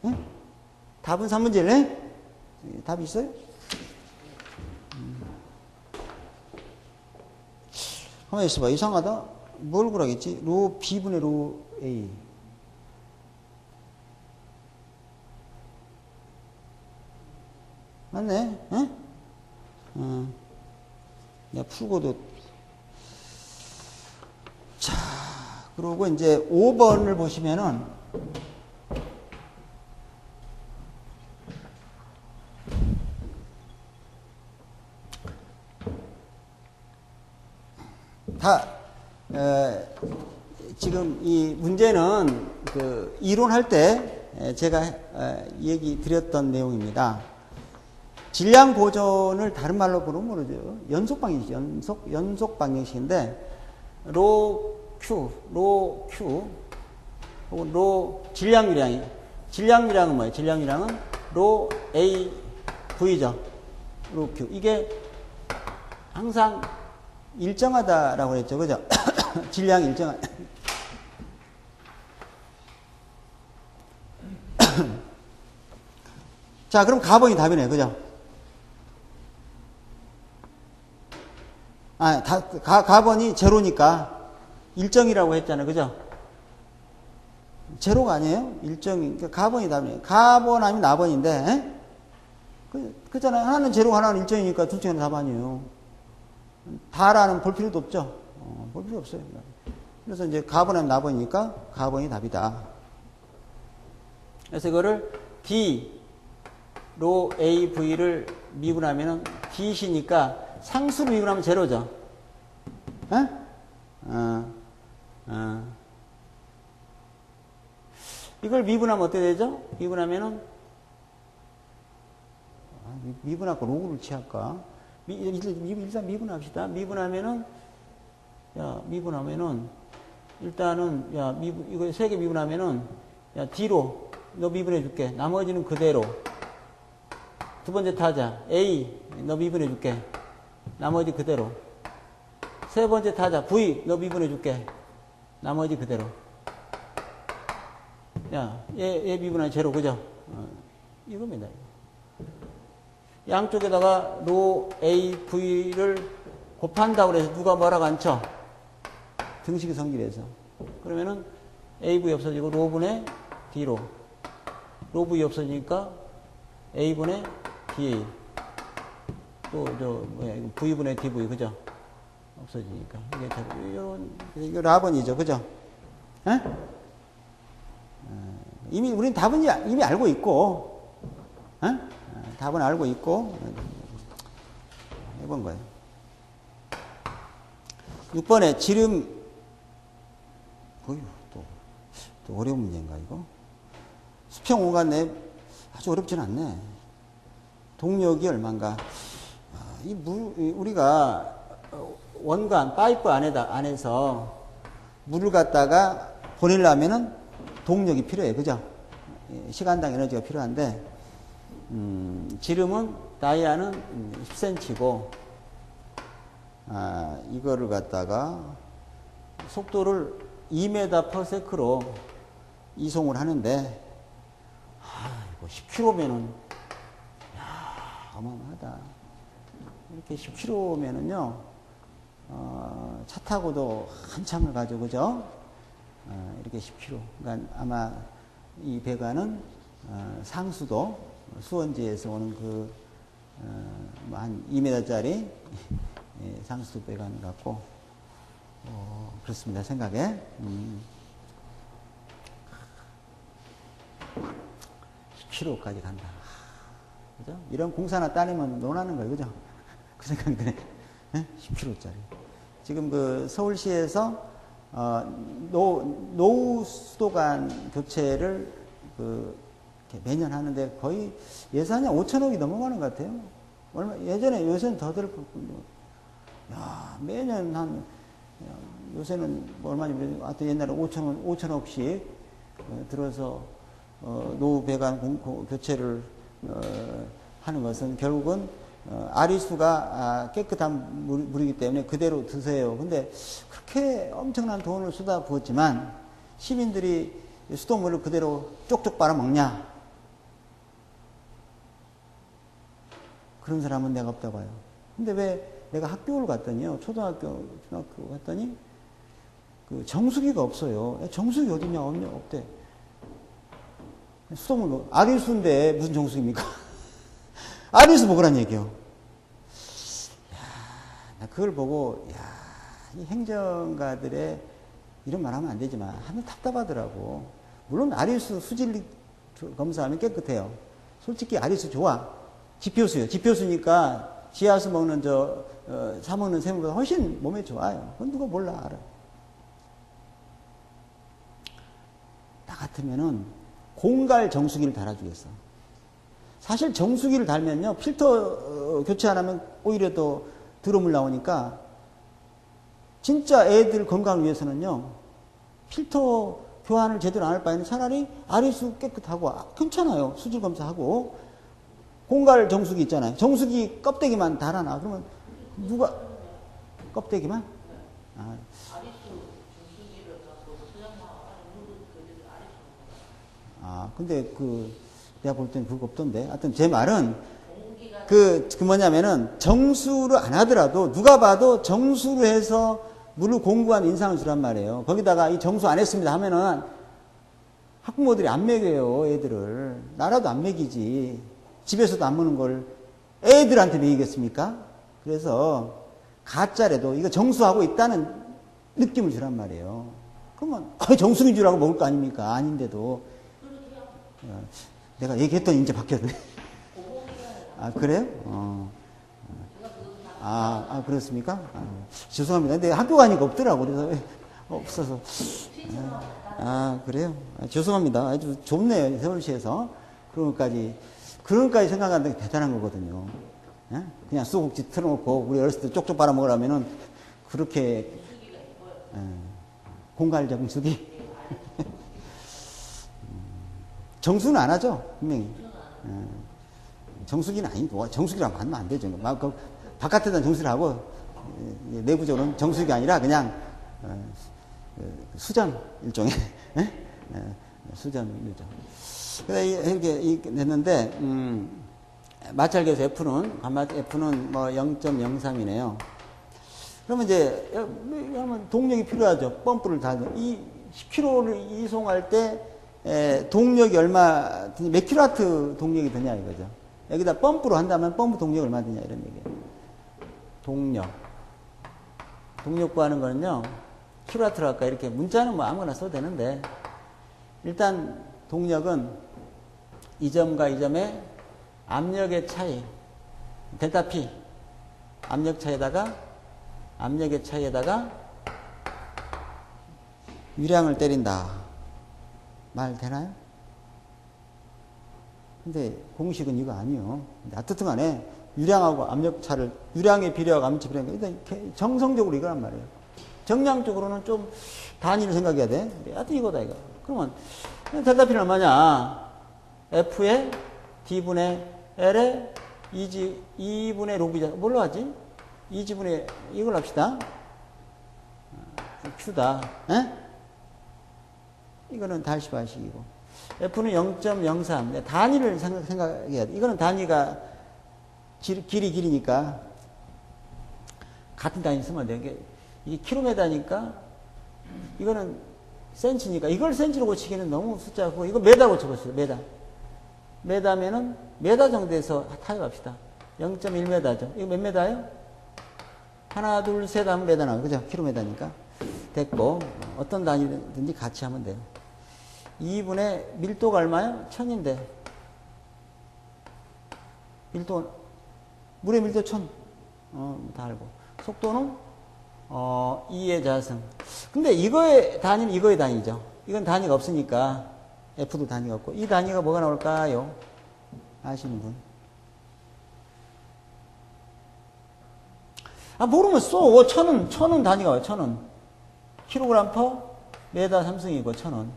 응? 답은 3분의 1네? 답이 있어요? 한번 있어봐. 이상하다. 뭘 구라겠지? 로 B분의 로 A. 맞네? 응? 내가 풀고도. 자, 그리고 이제 5번을 보시면은, 지금 이 문제는 그 이론할 때 제가 얘기 드렸던 내용입니다. 질량 보존을 다른 말로 부르면 모르죠. 연속 방정식, 연속 방정식인데, 로 Q, 혹은 로 질량유량은 뭐예요? 질량유량은 로 A, V죠. 로 Q. 이게 항상 일정하다라고 했죠. 그죠? 질량이 일정하다. 자, 그럼 가번이 답이네. 그죠? 가번이 제로니까 일정이라고 했잖아요. 그죠? 제로가 아니에요? 일정이. 그러니까 가번이 답이에요. 가번 아니면 나번인데, 그잖아요. 하나는 제로, 하나는 일정이니까 둘 중에는 답 아니에요. 다라는 볼 필요도 없죠. 볼 필요 없어요. 그래서 이제 가번 아니면 나번이니까 가번이 답이다. 그래서 이거를 D, 로 A, V를 미분하면은 D시니까 상수로 미분하면 제로죠. 이걸 미분하면 어떻게 되죠? 미분하면은, 미분할까? 로그를 취할까? 일단 미분합시다. 미분하면은, 일단은, 이거 3개 미분하면은, D로 너 미분해 줄게. 나머지는 그대로. 두 번째 타자, A, 너 미분해 줄게. 나머지 그대로. 세 번째 타자, V, 너 미분해 줄게. 나머지 그대로. 얘 미분하면 제로, 그죠? 이겁니다. 양쪽에다가 로 A, V를 곱한다고 해서 누가 뭐라고 안 쳐? 등식이 성질해서. 그러면은 A, V 없어지고 로분의 D로. 로 V 없어지니까 A분의 DA. 또, 이거 V분의 DV, 그죠? 없어지니까. 이게 라번이죠, 그죠? 우린 답은 이미 알고 있고, 답은 알고 있고, 해본 거예요. 6번에 지름, 또 어려운 문제인가, 이거? 수평 오간 내 아주 어렵진 않네. 동력이 얼마인가? 우리가 원관, 파이프 안에서 물을 갖다가 보내려면은 동력이 필요해요. 그죠? 시간당 에너지가 필요한데, 지름은, 다이아는 10cm고, 이거를 갖다가 속도를 2m/s로 이송을 하는데, 이거 10km면은, 어마어마하다. 이렇게 10km면은요, 차 타고도 한참을 가죠, 그죠? 이렇게 10km. 그러니까 아마 이 배관은 상수도, 수원지에서 오는 한 2m짜리 상수도 배관 같고, 그렇습니다, 생각에. 10km까지 간다. 그죠? 이런 공사나 따내면 논하는 거예요. 그죠? 그 생각이 드네. 10kg짜리. 지금 그 서울시에서, 노후 수도관 교체를 매년 하는데 거의 예산이 5천억이 넘어가는 것 같아요. 요새는 더 들 거군요. 야, 매년 요새는 뭐 얼마니, 하여튼 옛날에 5천억씩 들어서, 노후 배관 교체를, 하는 것은 결국은, 아리수가 깨끗한 물이기 때문에 그대로 드세요. 근데 그렇게 엄청난 돈을 쏟아 부었지만 시민들이 수돗물을 그대로 쪽쪽 빨아먹냐? 그런 사람은 내가 없다고 봐요. 근데 왜 내가 학교를 갔더니요, 초등학교, 중학교 갔더니 그 정수기가 없어요. 정수기 어디냐? 없대. 수돗물, 아리수인데 무슨 정수기입니까? 아리수 먹으란 얘기요. 나 그걸 보고, 이 행정가들의 이런 말 하면 안 되지만, 하면 답답하더라고. 물론 아리수 수질 검사하면 깨끗해요. 솔직히 아리수 좋아. 지표수요. 지표수니까 지하수 먹는 사 먹는 샘물보다 훨씬 몸에 좋아요. 그건 누가 몰라, 알아. 나 같으면은 공갈 정수기를 달아주겠어. 사실 정수기를 달면요, 필터 교체 안 하면 오히려 더 더러운 물 나오니까, 진짜 애들 건강을 위해서는요, 필터 교환을 제대로 안 할 바에는 차라리 아리수 깨끗하고, 괜찮아요. 수질 검사하고, 공갈 정수기 있잖아요. 정수기 껍데기만 달아놔. 그러면 누가, 껍데기만? 근데 내가 볼 땐 그거 없던데. 하여튼 제 말은, 뭐냐면은, 정수를 안 하더라도, 누가 봐도 정수로 해서 물을 공구한 인상을 주란 말이에요. 거기다가 이 정수 안 했습니다 하면은, 학부모들이 안 먹여요, 애들을. 나라도 안 먹이지. 집에서도 안 먹는 걸 애들한테 먹이겠습니까? 그래서, 가짜래도 이거 정수하고 있다는 느낌을 주란 말이에요. 그러면, 정수인 줄 알고 먹을 거 아닙니까? 아닌데도. 내가 얘기했더니 이제 바뀌었네. 그래요? 그렇습니까? 죄송합니다. 근데 학교 가니까 없더라고. 그래서 없어서. 그래요? 죄송합니다. 아주 좁네요. 서울시에서. 그런 것까지 생각하는 게 대단한 거거든요. 그냥 수도꼭지 틀어놓고, 우리 어렸을 때 쪽쪽 빨아먹으라면은, 그렇게, 공갈 정수기. 정수는 안 하죠, 분명히. 정수기는 아니고, 정수기라고 하면 안 되죠. 바깥에다 정수를 하고, 내부적으로는 정수기가 아니라 그냥, 수전, 일종의, 수전, 일종. 이렇게 됐는데, 마찰계수 F는 뭐 0.03이네요. 그러면 이제, 동력이 필요하죠. 펌프를 이 10km를 이송할 때, 동력이 몇 킬로와트 동력이 드냐 이거죠. 여기다 펌프로 한다면 펌프 동력이 얼마 드냐 이런 얘기예요. 동력 구하는 거는요, 킬로와트로 할까 이렇게 문자는 뭐 아무거나 써도 되는데, 일단 동력은 이 점과 이 점의 압력의 차이, 델타 P, 압력의 차이에다가 유량을 때린다. 말 되나요? 근데 공식은 이거 아니에요. 어떻든 간에 유량하고 압력차를, 유량의 비례하고 압력차 비례하는 거 일단 정성적으로 이거란 말이에요. 정량적으로는 좀 단위를 생각해야 돼. 하여튼 이거다 이거. 그러면 델타 P는 얼마냐? F에 D분의 L에 2분의 로그잖아. 뭘로 하지? 2지분의 이걸 합시다. Q다. 이거는 달시바식이고. F는 0.03. 단위를 생각해야 돼. 이거는 단위가 길이니까 같은 단위 쓰면 돼. 이게 킬로미터니까 이거는 센치니까 이걸 센치로 고치기는 너무 숫자고 이거 메다 고쳐보세요. 메다면은 메다 정도에서 타협합시다. 0.1m죠. 이거 몇 메다예요? 하나, 둘, 셋 하면 메다 나와요. 그죠? 킬로미터니까. 됐고 어떤 단위든지 같이 하면 돼요. 2분의 밀도가 얼마요? 1000인데 밀도, 물의 밀도 1000. 다 알고. 속도는, 2의 자승. 근데 이거의 단위는 이거의 단위죠. 이건 단위가 없으니까, F도 단위가 없고. 이 단위가 뭐가 나올까요? 아시는 분? 모르면 써. 천은 단위가 와요, 천은. 킬로그램 퍼 메다 삼승이고, 천은.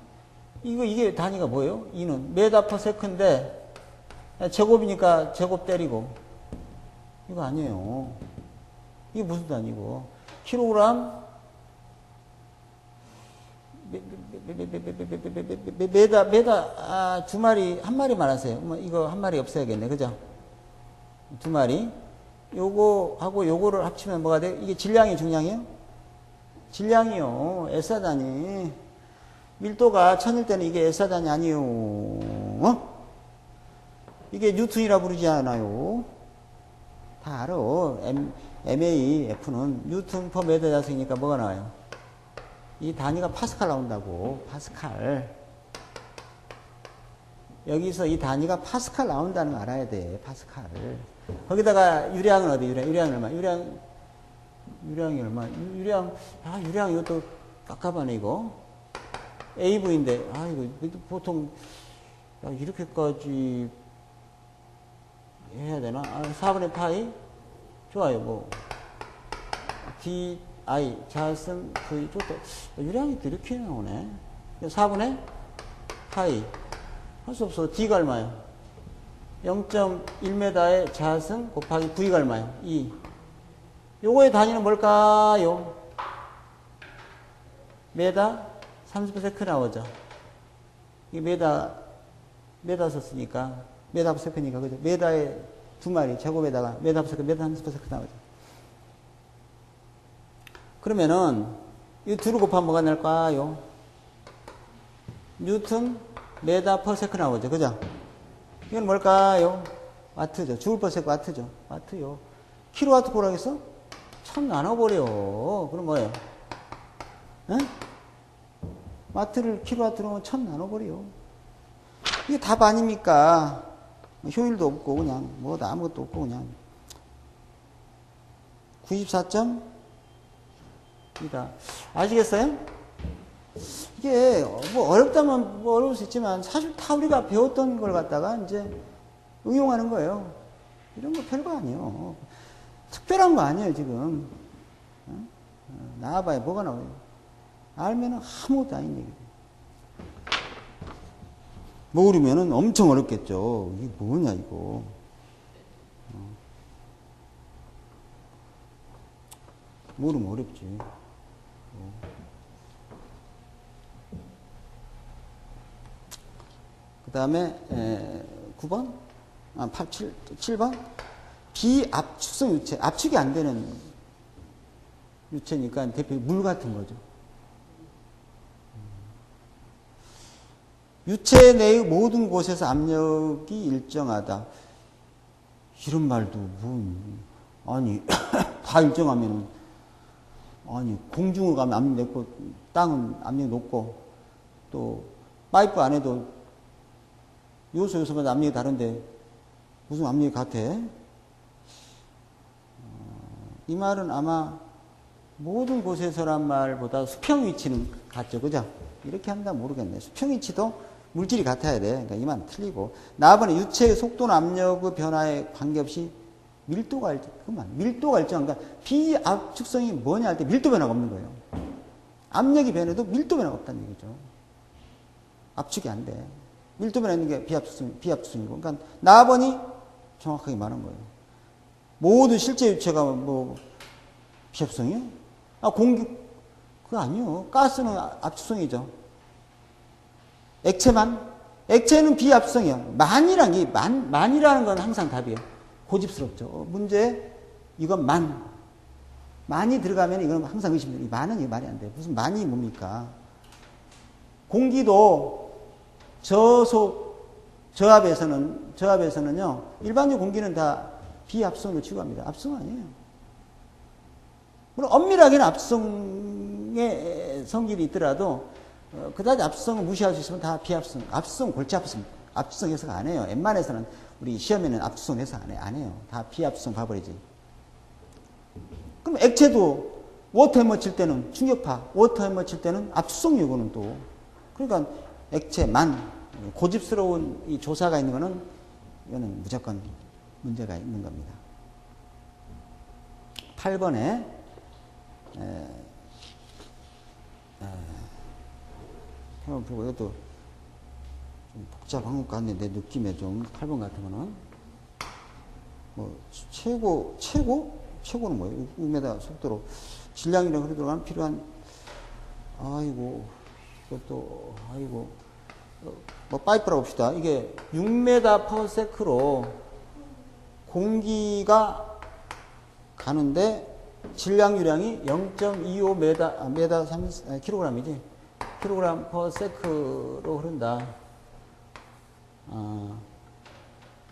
이게 단위가 뭐예요? 2는. 메다 퍼 세컨인데, 제곱이니까 제곱 때리고. 이거 아니에요. 이게 무슨 단위고. 킬로그램, 메다, 두 마리, 한 마리 말하세요. 이거 한 마리 없애야겠네. 그죠? 두 마리. 요거하고 요거를 합치면 뭐가 돼요? 이게 질량이 중량이에요? 질량이요. S단위. 밀도가 1000일 때는 이게 S단위 아니에요. 이게 뉴턴이라 부르지 않아요. 다 알아. MA, F는 뉴턴 퍼 메다 자승이니까 뭐가 나와요? 이 단위가 파스칼 나온다고. 파스칼. 여기서 이 단위가 파스칼 나온다는 거 알아야 돼. 파스칼. 거기다가 유량은 어디? 유량이 얼마? 유량이 얼마? 유량 이것도 깝깝하네, 이거. AV인데, 이거 보통, 이렇게까지 해야 되나? 4분의 파이? 좋아요, 뭐. DI, 자승, V, 좋다. 유량이 또 이렇게 나오네. 4분의 파이. 할 수 없어. D가 얼마요? 0.1m의 자승 곱하기 V가 얼마요? 2. 요거의 단위는 뭘까요? 메다 30% 나오죠. 이 메다 썼으니까, 메다 세컨이니까, 그죠? 메다의 두 마리, 제곱에다가 메다 세컨, 메다 30% 나오죠. 그러면은, 이 둘을 곱하면 뭐가 날까요? 뉴턴, 메다 퍼 세컨 나오죠. 그죠? 이건 뭘까요? 와트죠. 주울 퍼 세컨 와트죠. 와트요. 킬로와트 보라겠어? 1000 나눠버려. 그럼 뭐예요? 에? 와트를 킬로와트로 하면 1000 나눠버려. 이게 답 아닙니까? 효율도 없고, 그냥, 아무것도 없고, 그냥. 94점? 이다. 아시겠어요? 이게, 어렵다면 어려울 수 있지만, 사실 다 우리가 배웠던 걸 갖다가 이제 응용하는 거예요. 이런 거 별거 아니에요. 특별한 거 아니에요, 지금. 나와봐야 뭐가 나와요. 알면은 아무것도 아닌 얘기예요. 모르면은 엄청 어렵겠죠. 이게 뭐냐, 이거. 모르면 어렵지. 그 다음에 9번? 7번? 비압축성 유체. 압축이 안 되는 유체니까 대표 물 같은 거죠. 유체 내의 모든 곳에서 압력이 일정하다. 이런 말도 아니 다 일정하면은 공중을 가면 압력 높고 땅은 압력 높고 또 파이프 안에도 요소마다 압력이 다른데 무슨 압력이 같아? 이 말은 아마 모든 곳에서란 말보다 수평 위치는 같죠, 그죠? 이렇게 한다 모르겠네. 수평 위치도 물질이 같아야 돼. 그러니까 이 말은 틀리고. 나번에 유체의 속도나 압력의 변화에 관계없이 밀도가 일정, 밀도가 일정한, 그러니까 비압축성이 뭐냐 할 때 밀도 변화가 없는 거예요. 압력이 변해도 밀도 변화가 없다는 얘기죠. 압축이 안 돼. 밀도 변화 있는 게 비압축성이고. 그러니까 나번이 정확하게 말한 거예요. 모든 실제 유체가 비압축성이요? 공기, 그거 아니요. 가스는 압축성이죠. 액체는 비압축성이요. 만이라는 건 항상 답이에요. 고집스럽죠. 문제, 이건 만이 들어가면 이건 항상 의심돼요. 만은 이게 말이 안 돼요. 무슨 만이 뭡니까? 공기도 저압에서는요, 일반적인 공기는 다 비압성으로 취급합니다. 압성 아니에요. 물론 엄밀하게는 압성의 성질이 있더라도 그다지 압성을 무시할 수 있으면 다 비압성, 압성, 골치 압성 해석 안 해요. 웬만해서는 우리 시험에는 압수성 내서 안 해요. 다 비압수성 봐버리지. 그럼 액체도 워터 해머 칠 때는 충격파, 워터 해머 칠 때는 압수성 요구는 또. 그러니까 액체만 고집스러운 이 조사가 있는 거는 이거는 무조건 문제가 있는 겁니다. 8번에 한번 보고 이것도 좀 복잡한 것 같네. 내 느낌에 좀 8번 같은 거는 뭐 최고는 뭐예요? 6m 속도로 질량이랑 흐르 들어가면 필요한 아이고 이것도 아이고 뭐 파이프라고 봅시다. 이게 6m per sec로 공기가 가는데 질량유량이 0.25 kg이지. kg per sec로 흐른다.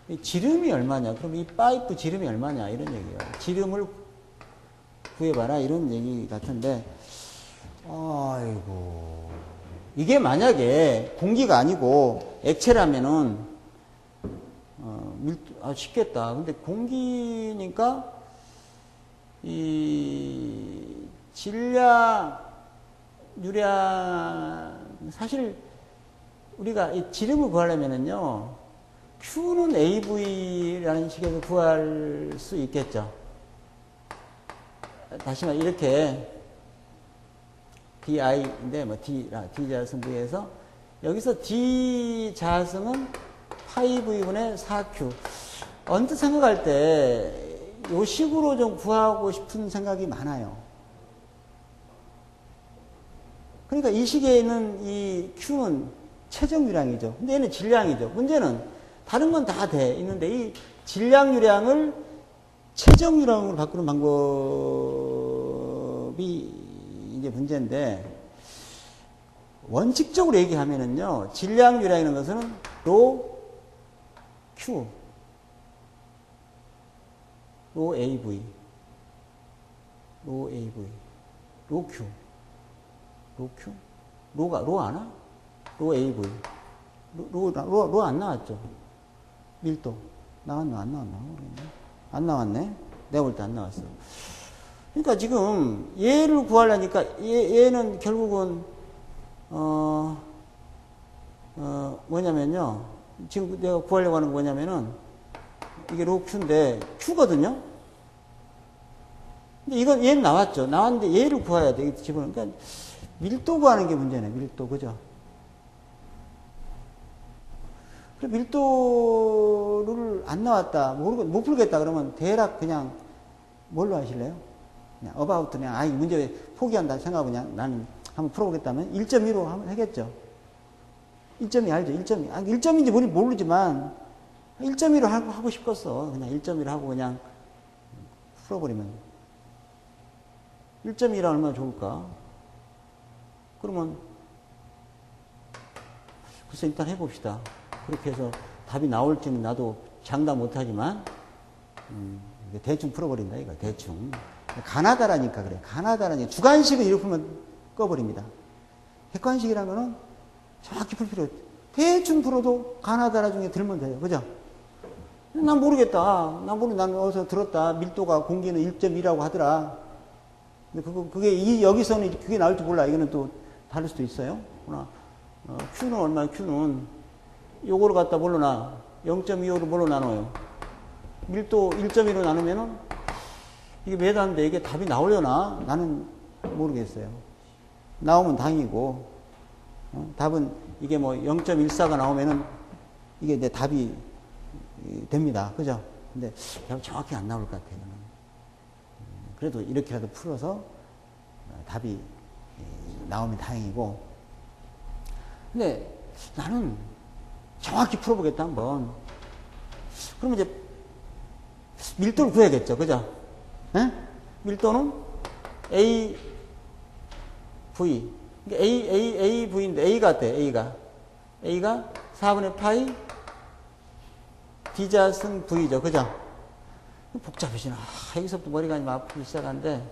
이 지름이 얼마냐? 그럼 이 파이프 지름이 얼마냐? 이런 얘기예요. 지름을 구해봐라. 이런 얘기 같은데, 아이고. 이게 만약에 공기가 아니고 액체라면은, 쉽겠다. 근데 공기니까, 이 질량, 유량, 사실 우리가 이 지름을 구하려면은요, Q는 AV라는 식에서 구할 수 있겠죠. 다시 말해, 이렇게 DI인데, 뭐, D 자승 V에서, 여기서 D 자승은 파이 V분의 4Q. 언뜻 생각할 때, 요 식으로 좀 구하고 싶은 생각이 많아요. 그러니까 이 식에 있는 이 Q는 최정유량이죠. 근데 얘는 질량이죠. 문제는 다른 건 다 돼 있는데 이 질량유량을 최정유량으로 바꾸는 방법이 이제 문제인데 원칙적으로 얘기하면은요. 질량유량이라는 것은 로 Q 로 AV 로 Q 로 아나? 로 AV 로 안 나왔죠. 밀도 나왔나 안 나왔나? 안 나왔네. 내가 볼 때 안 나왔어. 그러니까 지금 얘를 구하려니까 얘는 결국은 뭐냐면요. 지금 내가 구하려고 하는 거 뭐냐면은 이게 로 Q인데 Q거든요. 근데 이건 얘는 나왔죠. 나왔는데 얘를 구해야 돼. 집어넣으니까 그러니까 밀도 구하는 게 문제네. 밀도 그죠? 그래 밀도를 안 나왔다. 못 풀겠다. 그러면 대략 그냥 뭘로 하실래요? 그냥 about 그냥 이 문제 포기한다 생각하고 그냥 나는 한번 풀어보겠다면 1.2로 한번 하겠죠. 1.2 알죠? 1.2. 1.2인지 모르지만 1.2로 하고 싶었어. 그냥 1.2로 하고 그냥 풀어버리면. 1.2라 얼마나 좋을까? 그러면, 글쎄, 일단 해봅시다. 그렇게 해서 답이 나올지는 나도 장담 못하지만, 대충 풀어버린다, 이거, 대충. 가나다라니까 그래. 가나다라니까. 주관식은 이렇게 풀면 꺼버립니다. 객관식이라는 거는 정확히 풀 필요 없어. 대충 풀어도 가나다라 중에 들면 돼요. 그죠? 난 모르겠다. 난 어디서 들었다. 밀도가 공기는 1.2라고 하더라. 근데 그게 여기서는 그게 나올지 몰라. 이거는 또 다를 수도 있어요. Q는 얼마야? Q는 요거를 갖다 뭘로 나? 0.25로 뭘로 나눠요? 밀도 1.2로 나누면은 이게 메다인데 이게 답이 나오려나? 나는 모르겠어요. 나오면 다행이고 답은 이게 뭐 0.14가 나오면은 이게 내 답이 됩니다. 그죠? 근데 정확히 안 나올 것 같아요. 그래도 이렇게라도 풀어서 답이 나오면 다행이고. 근데 나는 정확히 풀어보겠다, 한번. 그러면 이제 밀도를 구해야겠죠. 그죠? 에? 밀도는 A, V. A, V인데 A가 어때? A가 4분의 파이 D자승 V죠. 그죠? 복잡해지나. 여기서부터 머리가 좀 아프기 시작하는데,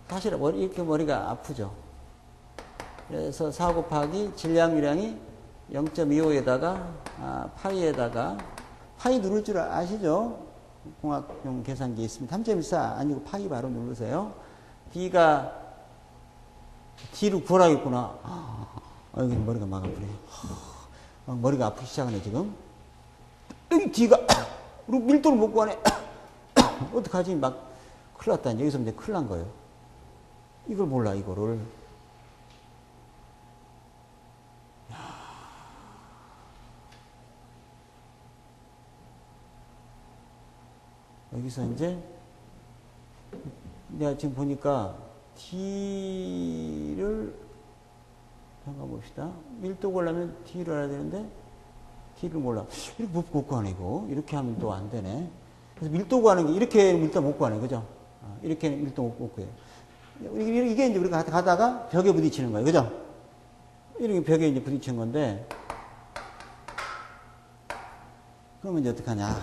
사실 이렇게 머리가 아프죠. 그래서 4 곱하기 질량유량이 0.25에다가, 파이에다가 파이 누를 줄 아시죠? 공학용 계산기 있으면 3.14 아니고 파이 바로 누르세요. D가 D를 구하라겠구나. 여기 머리가 막 아프네. 머리가 아프기 시작하네 지금. 여기 D가 우리 밀도를 못 구하네. 어떡하지? 막 큰일 났다. 여기서 이제 큰일 난 거예요. 이걸 몰라 이거를. 여기서 이제 내가 지금 보니까 D를 잠깐 봅시다. 밀도 구하려면 D를 알아야 되는데 D를 몰라. 이렇게 못 구하네 이거. 이렇게 하면 또 안 되네. 그래서 밀도 구하는 게 이렇게 밀도 못 구하네. 그죠? 이렇게 밀도 못 구해요. 이게 이제 우리가 가다가 벽에 부딪히는 거예요. 그죠? 이렇게 벽에 이제 부딪히는 건데 그러면 이제 어떡하냐.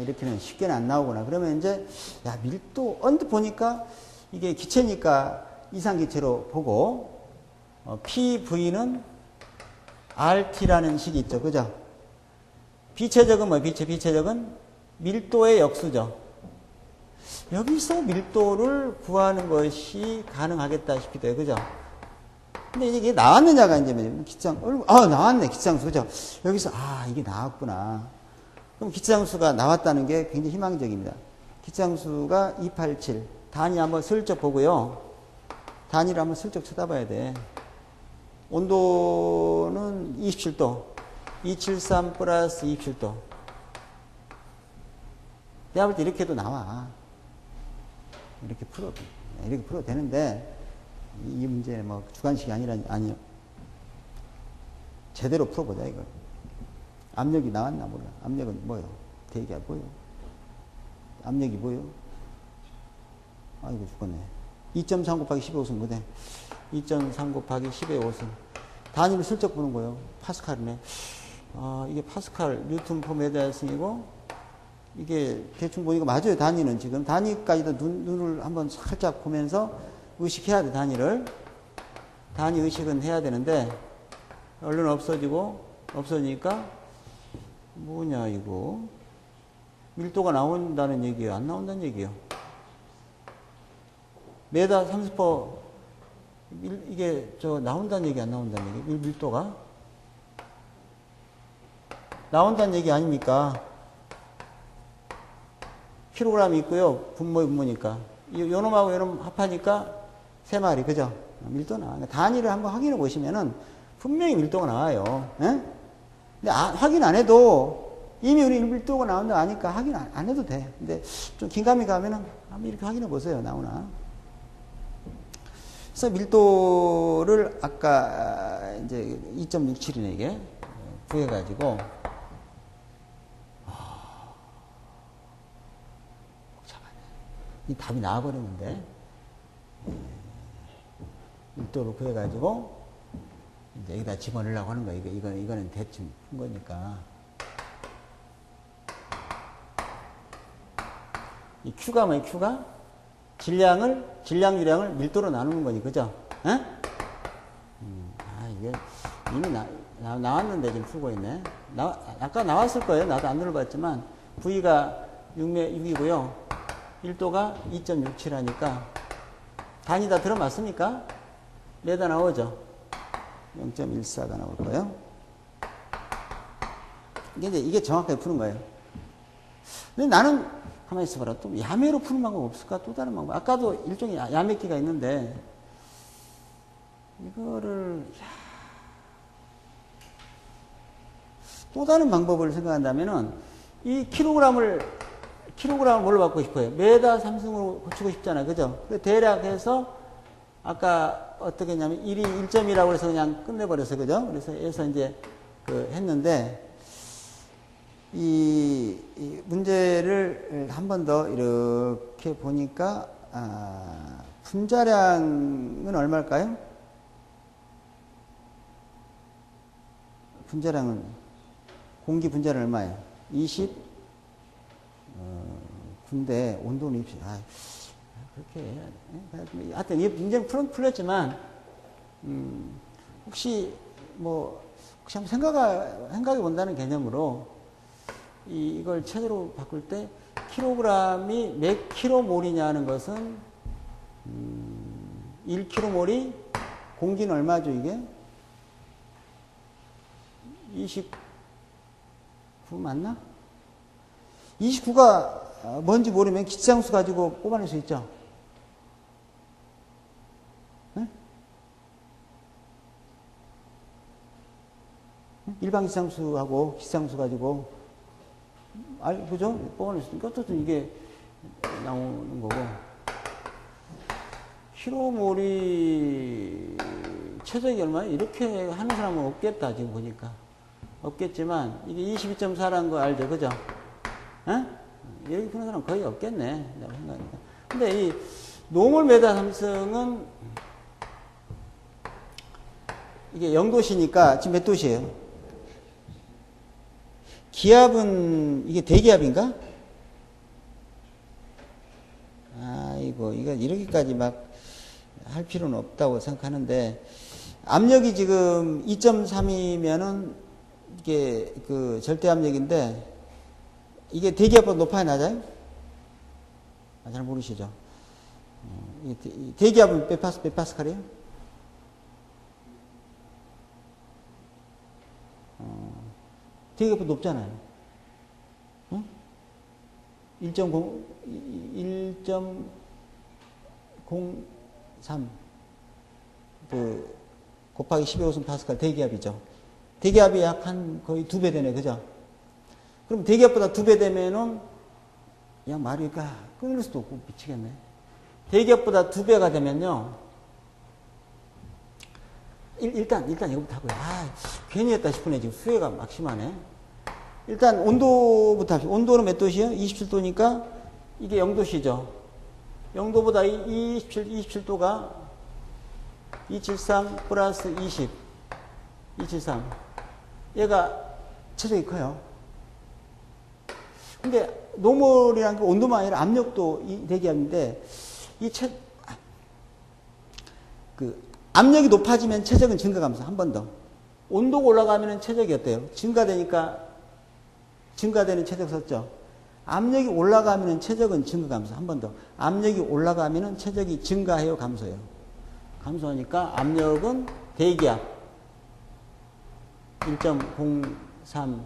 이렇게는 쉽게는 안 나오구나. 그러면 이제, 야, 밀도, 언뜻 보니까 이게 기체니까 이상기체로 보고, PV는 RT라는 식이 있죠. 그죠? 비체적은 뭐예요? 비체적은 밀도의 역수죠. 여기서 밀도를 구하는 것이 가능하겠다 싶기도 해요. 그죠? 근데 이게 나왔느냐가 이제, 나왔네. 기체장수. 그죠? 여기서, 이게 나왔구나. 그럼 기체장수가 나왔다는 게 굉장히 희망적입니다. 기체장수가 287. 단위 한번 슬쩍 보고요. 단위를 한번 슬쩍 쳐다봐야 돼. 온도는 27도. 273 플러스 27도. 내가 볼 때 이렇게 해도 나와. 이렇게 풀어도 되는데, 이 문제 뭐 주관식이 아니요. 제대로 풀어보자, 이걸. 압력이 나왔나 몰라. 압력은 뭐요? 대기가 뭐요? 압력이 뭐요? 아이고 죽겠네. 2.3 곱하기 10의 5승 뭐대? 2.3 곱하기 10의 5승. 단위를 슬쩍 보는 거예요. 파스칼이네. 이게 파스칼 뉴턴 퍼 메가승이고 이게 대충 보니까 맞아요. 단위는 지금 단위까지도 눈을 한번 살짝 보면서 의식해야 돼. 단위 의식은 해야 되는데 얼른 없어지니까 뭐냐 이거 밀도가 나온다는 얘기예요? 안 나온다는 얘기예요? 메다 30% 이게 나온다는 얘기 안 나온다는 얘기? 밀도가 나온다는 얘기 아닙니까? 킬로그램이 있고요. 분모니까 요 놈하고 요 놈 합하니까 3마리 그죠? 밀도 나와. 단위를 한번 확인해 보시면은 분명히 밀도가 나와요. 에? 근데 확인 안 해도 이미 우리 밀도가 나온다 아니까 확인 안 해도 돼. 근데 좀 긴감이 가면은 한번 이렇게 확인해 보세요. 나오나. 그래서 밀도를 아까 이제 2.67이네 이게 구해가지고 복잡하네. 이 답이 나와버렸는데 밀도를 구해가지고 이제 여기다 집어넣으려고 하는 거예요. 이거는 대충 푼 거니까. 이 Q가 뭐예요? Q가? 질량, 유량을 밀도로 나누는 거니, 그죠? 에? 이게 이미 나왔는데 지금 풀고 있네. 아까 나왔을 거예요. 나도 안 눌러봤지만. V가 6이고요. 1도가 2.67 하니까. 단위 다 들어맞습니까? 메다 나오죠? 0.14가 나올 거예요. 이게 정확하게 푸는 거예요. 근데 나는 가만히 있어봐라. 또 야매로 푸는 방법 없을까? 또 다른 방법. 아까도 일종의 야매기가 있는데 이거를 또 다른 방법을 생각한다면은 이 킬로그램을 뭘로 바꾸고 싶어요? 메다 3승으로 고치고 싶잖아요. 그죠? 대략 해서 아까 어떻게 했냐면 1이 1.2라고 해서 그냥 끝내버렸어요. 그죠? 그래서 이제 했는데 이 문제를 한 번 더 이렇게 보니까 분자량은 얼마일까요? 분자량은 공기 분자량 얼마예요? 20 군데 온도는 입시 그렇게 하여튼 이 문제는 풀렸지만 혹시 한번 생각해 본다는 개념으로 이걸 체제로 바꿀 때 킬로그램이 몇 킬로몰이냐 하는 것은 1킬로몰이 공기는 얼마죠 이게? 29 맞나? 29가 뭔지 모르면 기차장수 가지고 뽑아낼 수 있죠. 네? 일반 기차장수하고 기차장수 가지고 그죠? 뽑아낼 수 있으니까 어쨌든 이게 나오는 거고. 킬로몰이 최적이 얼마예요? 이렇게 하는 사람은 없겠다 지금 보니까. 없겠지만 이게 22.4라는 거 알죠? 그죠? 에? 이렇게 푸는 사람 거의 없겠네. 내가 생각하니까. 근데 이 노멀 메타 삼성은 이게 0도시니까 지금 몇 도시예요? 기압은 이게 대기압인가? 아이고 이거 이렇게까지 막 할 필요는 없다고 생각하는데 압력이 지금 2.3이면은 이게 그 절대 압력인데 이게 대기압보다 높아야 낮아요? 잘 모르시죠? 대기압은 몇 파스칼이에요? 대기압보다 높잖아요. 1.03 곱하기 12호승 파스칼 대기압이죠. 대기압이 약 한 거의 2배 되네, 그죠? 그럼 대기압보다 2배 되면은 그냥 말이니까 끊을 수도 없고 미치겠네. 대기압보다 2배가 되면요. 일단 이거부터 하고요. 괜히 했다 싶으네. 지금 수혜가 막 심하네. 일단 온도부터 합시다. 온도는 몇 도시요? 27도니까 이게 0도시죠. 0도보다 27도가 273 플러스 20. 273. 얘가 체적이 커요. 근데 노멀이라는 게 온도만 아니라 압력도 대기압인데 압력이 높아지면 체적은 증가감소. 한 번 더. 온도가 올라가면 체적이 어때요? 증가되니까 증가되는 체적 썼죠. 압력이 올라가면 체적은 증가감소. 한 번 더. 압력이 올라가면 체적이 증가해요, 감소해요? 감소하니까 압력은 대기압 1.03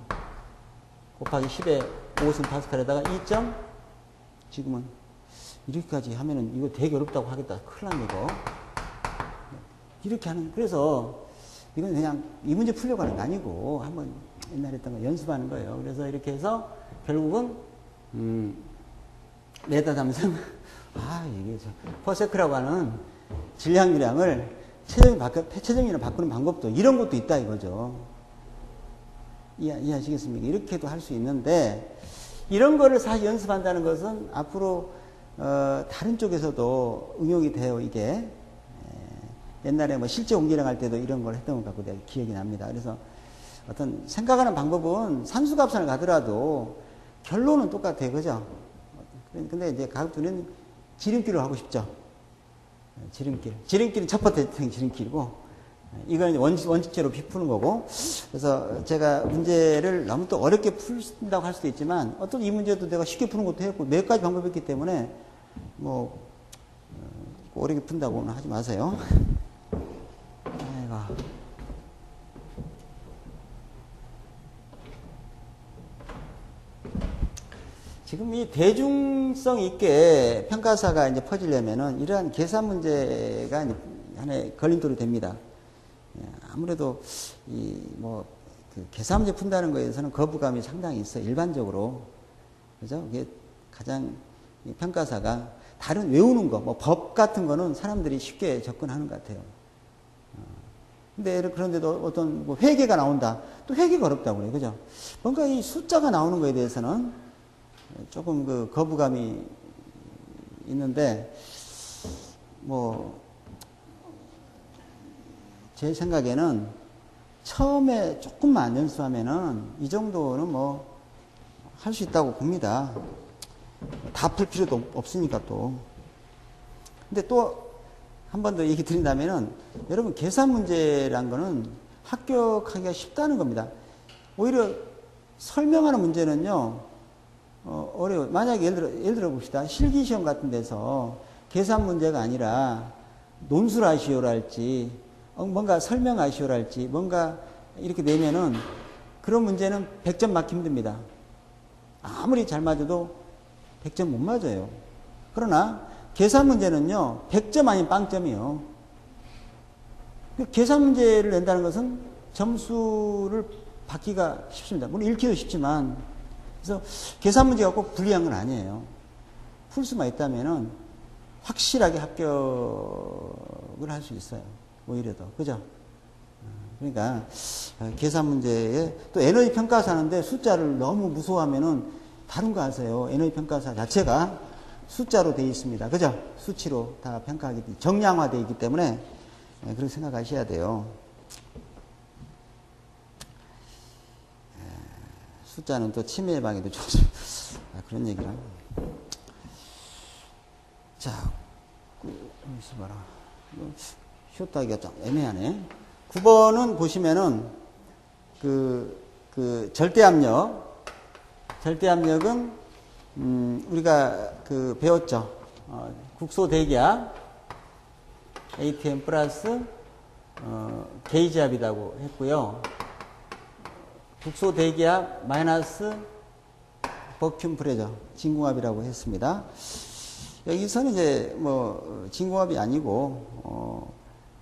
곱하기 10의 5승 파스칼에다가 2. 지금은 이렇게까지 하면은 이거 되게 어렵다고 하겠다. 큰일 납니다, 이거. 이렇게 하는, 그래서 이건 그냥 이 문제 풀려고 하는 게 아니고 한번 옛날에 했던 거 연습하는 거예요. 그래서 이렇게 해서 결국은, 메타 삼성, 이게 퍼세크라고 하는 질량유량을 최저임이랑 바꾸는 방법도 이런 것도 있다 이거죠. 이해하시겠습니까? 이렇게도 할 수 있는데, 이런 거를 사실 연습한다는 것은 앞으로, 다른 쪽에서도 응용이 돼요, 이게. 옛날에 뭐 실제 옹기랑 할 때도 이런 걸 했던 것 같고 내가 기억이 납니다. 그래서 어떤 생각하는 방법은 산수갑산을 가더라도 결론은 똑같아요. 그죠? 근데 이제 가급적이면 지름길을 하고 싶죠. 지름길은 첫 번째 지름길이고, 이건 원칙제로 푸는 거고. 그래서 제가 문제를 너무 또 어렵게 풀린다고 할 수도 있지만, 어떤 이 문제도 내가 쉽게 푸는 것도 했고, 몇 가지 방법이 있기 때문에, 어렵게 푼다고는 하지 마세요. 아이고. 지금 이 대중성 있게 평가사가 이제 퍼지려면은 이러한 계산 문제가 하나의 걸림돌이 됩니다. 아무래도 그 계산 문제 푼다는 거에서는 거부감이 상당히 있어요. 일반적으로. 그죠? 이게 가장 평가사가 다른 외우는 거, 법 같은 거는 사람들이 쉽게 접근하는 것 같아요. 근데 그런데도 어떤 회계가 나온다. 또 회계가 어렵다고 그래요. 그죠? 뭔가 이 숫자가 나오는 거에 대해서는 조금 그 거부감이 있는데, 제 생각에는 처음에 조금만 연습하면은 이 정도는 할 수 있다고 봅니다. 다 풀 필요도 없으니까 또. 근데 또 한 번 더 얘기 드린다면은, 여러분 계산 문제란 거는 합격하기가 쉽다는 겁니다. 오히려 설명하는 문제는요, 어려워요. 만약에 예를 들어 봅시다. 실기시험 같은 데서 계산 문제가 아니라 논술하시오랄지, 뭔가 설명하시오랄지, 뭔가 이렇게 내면은 그런 문제는 100점 맞기 힘듭니다. 아무리 잘 맞아도 100점 못 맞아요. 그러나 계산 문제는요, 100점 아닌 빵점이요. 계산 문제를 낸다는 것은 점수를 받기가 쉽습니다. 물론 읽기도 쉽지만, 그래서 계산 문제가 꼭 불리한 건 아니에요. 풀 수만 있다면은 확실하게 합격을 할 수 있어요. 오히려 더. 그죠? 그러니까 계산 문제에 또 에너지 평가사 하는데 숫자를 너무 무서워하면은 다른 거 아세요? 에너지 평가사 자체가 숫자로 되어 있습니다. 그죠? 수치로 다 평가하기 때문에 정량화되어 있기 때문에 그렇게 생각하셔야 돼요. 숫자는 또 치매 예방에도 좋죠. 그런 얘기를 합니다. 자, 여기서 봐라. 쉬었다기가 좀 애매하네. 9번은 보시면은 절대압력은 우리가 배웠죠. 국소 대기압 ATM 플러스 게이지압이라고 했고요. 국소 대기압 마이너스 버큐um 프레저 진공압이라고 했습니다. 여기서는 이제 뭐 진공압이 아니고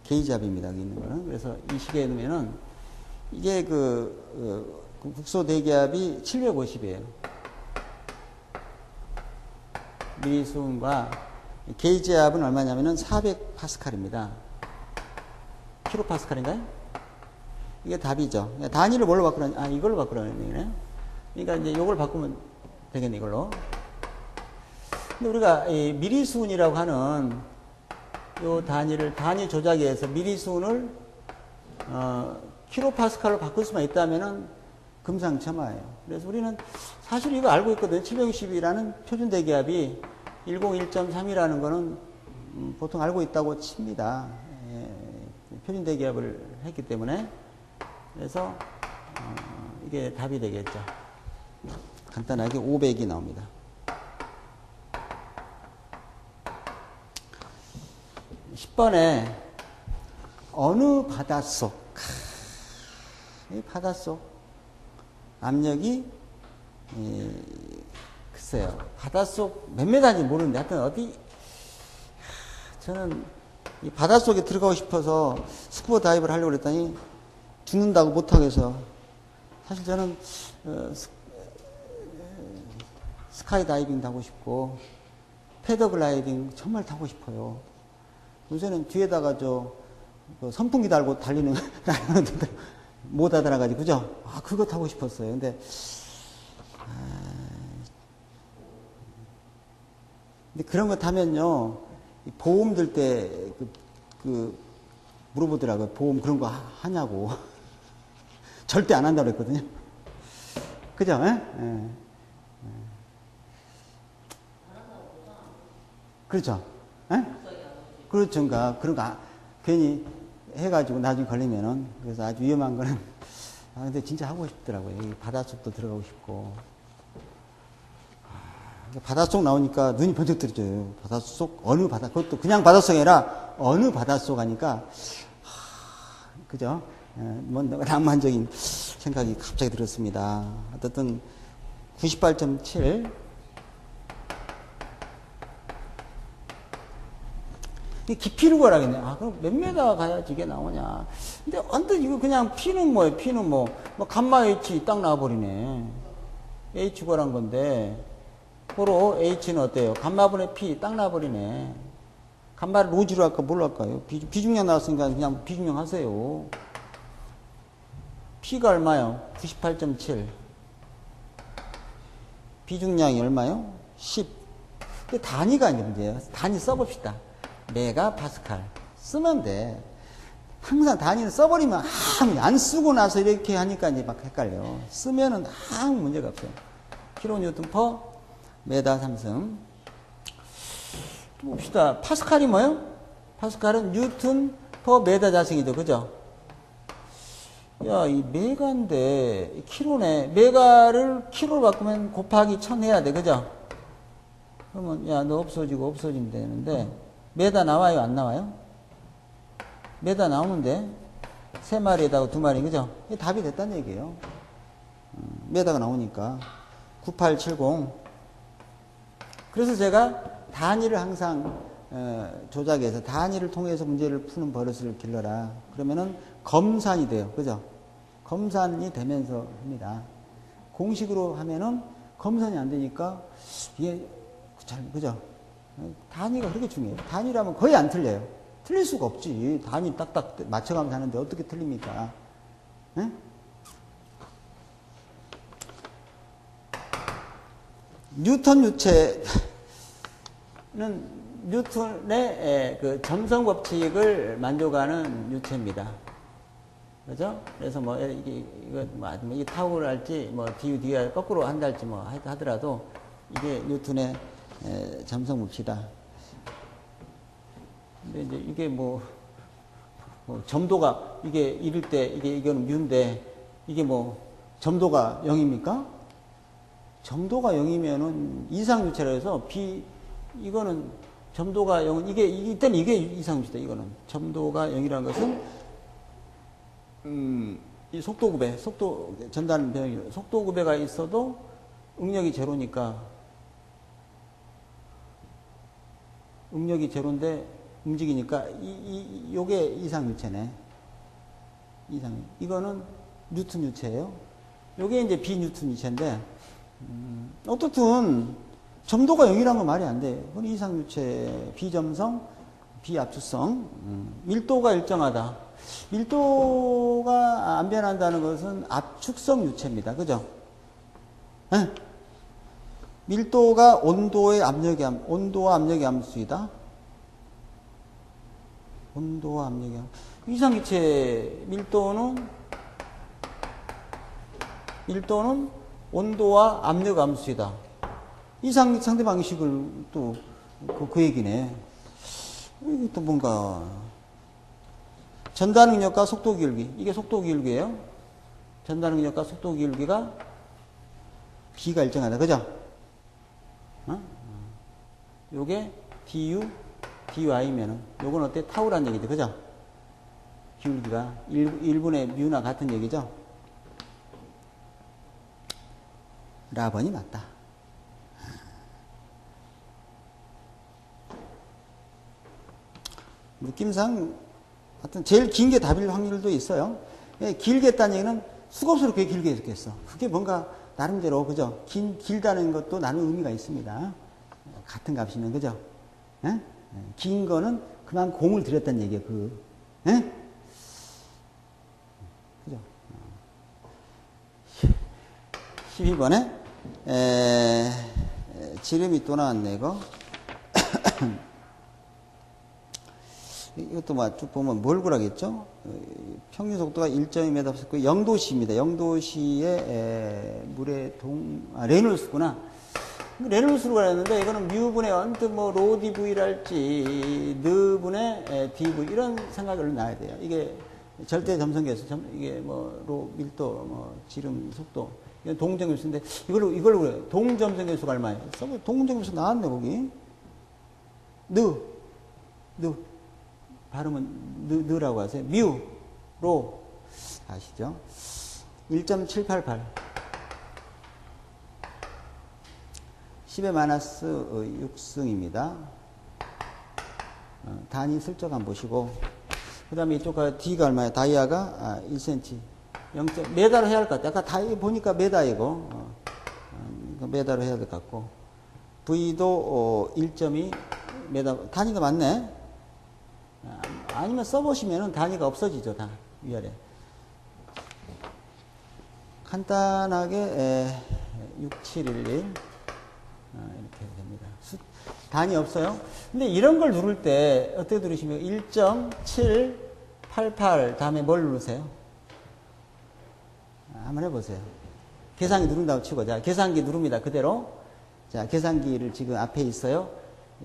게이지압입니다. 여기 있는 거는. 그래서 이 식에 넣으면은 이게 국소 대기압이 750이에요. 미리수음과 게이지압은 얼마냐면은 400파스칼입니다. 킬로파스칼인가요? 이게 답이죠. 단위를 뭘로 바꾸라는, 이걸로 바꾸라는 얘기네요. 그러니까 이제 이걸 바꾸면 되겠네, 이걸로. 근데 우리가 이 미리수은이라고 하는 요 단위 조작에서 미리수은을 킬로파스칼로 바꿀 수만 있다면은 금상첨화예요. 그래서 우리는 사실 이거 알고 있거든요. 760이라는 표준 대기압이 101.3이라는 거는 보통 알고 있다고 칩니다. 표준 대기압을 했기 때문에. 그래서 이게 답이 되겠죠. 간단하게 500이 나옵니다. 10번에 어느 바닷속, 이 바닷속 압력이 글쎄요, 바닷속 몇 메다인지 모르는데 하여튼 어디, 저는 이 바닷속에 들어가고 싶어서 스쿠버 다이브를 하려고 그랬더니 죽는다고 못하겠어. 사실 저는 스카이 다이빙도 하고 싶고 패더글라이딩 정말 타고 싶어요. 요새는 뒤에다가 선풍기 달고 달리는 못 하더라가지고, 그죠? 그거 타고 싶었어요. 근데 그런 거 타면요, 보험 들 때 물어보더라고요. 보험 그런 거 하냐고. 절대 안 한다고 그랬거든요. 그죠? 그렇죠? 그렇죠. 그런 거 괜히 해가지고 나중에 걸리면은, 그래서 아주 위험한 거는, 근데 진짜 하고 싶더라고요. 여기 바닷속도 들어가고 싶고. 바닷속 나오니까 눈이 번쩍 들어져요. 바닷속, 어느 바닷속, 그것도 그냥 바닷속이 아니라 어느 바닷속 하니까, 그죠? 뭔가 낭만적인 생각이 갑자기 들었습니다. 어쨌든 98.7. 깊이를 구하라겠네. 그럼 몇 메다 가야지 이게 나오냐. 근데 언뜻 이거 그냥 P는 뭐예요? P는 뭐 감마 H 딱 나와버리네. H 구하란 건데, 고로 H는 어때요? 감마분의 P 딱 나와버리네. 감마를 로지로 할까 뭘로 할까요? 비중량 나왔으니까 그냥 비중량 하세요. P가 얼마요? 98.7. 비중량이 얼마요? 10. 근데 단위가 이제 문제예요. 단위 써봅시다. 메가 파스칼 쓰면 돼. 항상 단위는 써버리면 안 쓰고 나서 이렇게 하니까 이제 막 헷갈려. 쓰면은 아무 문제가 없어요. 킬로뉴턴 퍼 메다 3승. 또 봅시다. 파스칼이 뭐예요? 파스칼은 뉴턴 퍼 메다 자승이죠. 그죠? 야, 이 메가인데, 키로네. 메가를 키로로 바꾸면 곱하기 1000 해야 돼. 그죠? 그러면, 야, 너 없어지면 되는데, 메다 나와요? 안 나와요? 메다 나오는데, 3마리에다가 2마리, 그죠? 이게 답이 됐다는 얘기예요. 메다가 나오니까. 9870. 그래서 제가 단위를 항상 조작해서 단위를 통해서 문제를 푸는 버릇을 길러라. 그러면은 검산이 돼요. 그죠? 검산이 되면서 합니다. 공식으로 하면은 검산이 안 되니까 이게 그죠? 단위가 그렇게 중요해요. 단위라면 거의 안 틀려요. 틀릴 수가 없지. 단위 딱딱 맞춰가면서 하는데 어떻게 틀립니까? 네? 뉴턴 유체는 뉴턴의 그 점성 법칙을 만족하는 유체입니다. 그죠? 그래서 뭐, 이게 타우를 할지, 뭐, DU 거꾸로 한달지 뭐, 하더라도, 이게 뉴턴의 점성 법칙이다. 근데 이제 이게 뭐 점도가, 이게 이럴 때, 이거는 뮤인데, 이게 뭐, 점도가 0입니까? 점도가 0이면은 이상유체라 해서 이거는 점도가 0은 이때는 이게 이상유체다, 이거는. 점도가 0이라는 것은, 이 속도구배, 전달 배경이, 속도구배가 있어도 응력이 제로니까, 응력이 제로인데 움직이니까, 요게 이상유체네. 이거는 뉴턴 유체예요. 요게 이제 비뉴턴 유체인데, 어떻든, 점도가 0이라는 건 말이 안 돼. 그건 이상유체, 비점성, 비압수성, 밀도가 일정하다. 밀도가 안 변한다는 것은 압축성 유체입니다. 그죠? 네? 밀도가 온도와 압력의 함수이다. 온도와 압력의 함수. 이상유체 밀도는 온도와 압력 함수이다. 상대 방식을 또 그 얘기네. 이게 또 뭔가 전달 능력과 속도 기울기, 이게 속도 기울기예요. 전달 능력과 속도 기울기가 B가 일정하다. 그죠? 요게 DY면은 요건 어때? 타우란 얘기죠. 그죠? 기울기가 1분의 뮤나 같은 얘기죠. 라번이 맞다. 느낌상 하여튼 제일 긴 게 답일 확률도 있어요. 길게 했다는 얘기는 수없이 길게 했겠어. 그게 뭔가 나름대로 그죠? 길다는 것도 나는 의미가 있습니다. 같은 값이면 그죠? 긴 거는 그만 공을 들였다는 얘기예요. 그죠? 12번에 지름이 또 나왔네 이거. 이것도 쭉 보면 뭘 구라겠죠? 평균 속도가 1.2m 없었고 0도시입니다. 0도시의 물의 레놀스구나. 레놀스로 가렸는데 이거는 뮤분의 언뜻 로 dv랄지 느분의 dv 이런 생각을 놔야 돼요. 이게 절대 점성계수, 이게 로 밀도, 지름, 속도 이건 동점계수인데 이걸로 그래요. 동점성계수가 얼마예요? 동점계수 나왔네 거기. 느 발음은 느라고 하세요. 뮤로 아시죠? 1.788 10의 마이너스 6승입니다. 단위 슬쩍 한번 보시고 그 다음에 이쪽 D가 얼마예요? 다이아가 1cm 0.메다로 해야 할 것 같아요. 아까 보니까 메다이고 메다로 해야 될 것 같고 V도 1.2 메다 단위가 맞네. 아니면 써보시면은 단위가 없어지죠, 다 위아래. 간단하게 6711 이렇게 됩니다. 단위 없어요. 근데 이런 걸 누를 때 어떻게 누르시면 1.788 다음에 뭘 누르세요? 한번 해보세요. 계산기 누른다고 치고 자 계산기 누릅니다. 그대로. 자 계산기를 지금 앞에 있어요.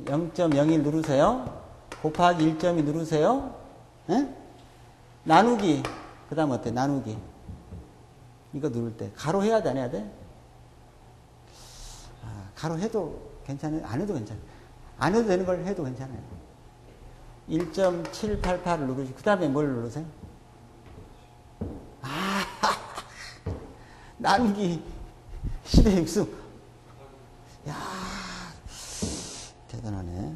0.01 누르세요. 곱하기 1.2 누르세요. 에? 나누기 그 다음 어때? 나누기. 이거 누를 때. 가로 해야 돼, 안 해야 돼? 가로 해도 괜찮아요? 안 해도 괜찮아요. 안 해도 되는 걸 해도 괜찮아요. 1.788을 누르시고, 그 다음에 뭘 누르세요? 나누기 10의 육수. 야, 대단하네.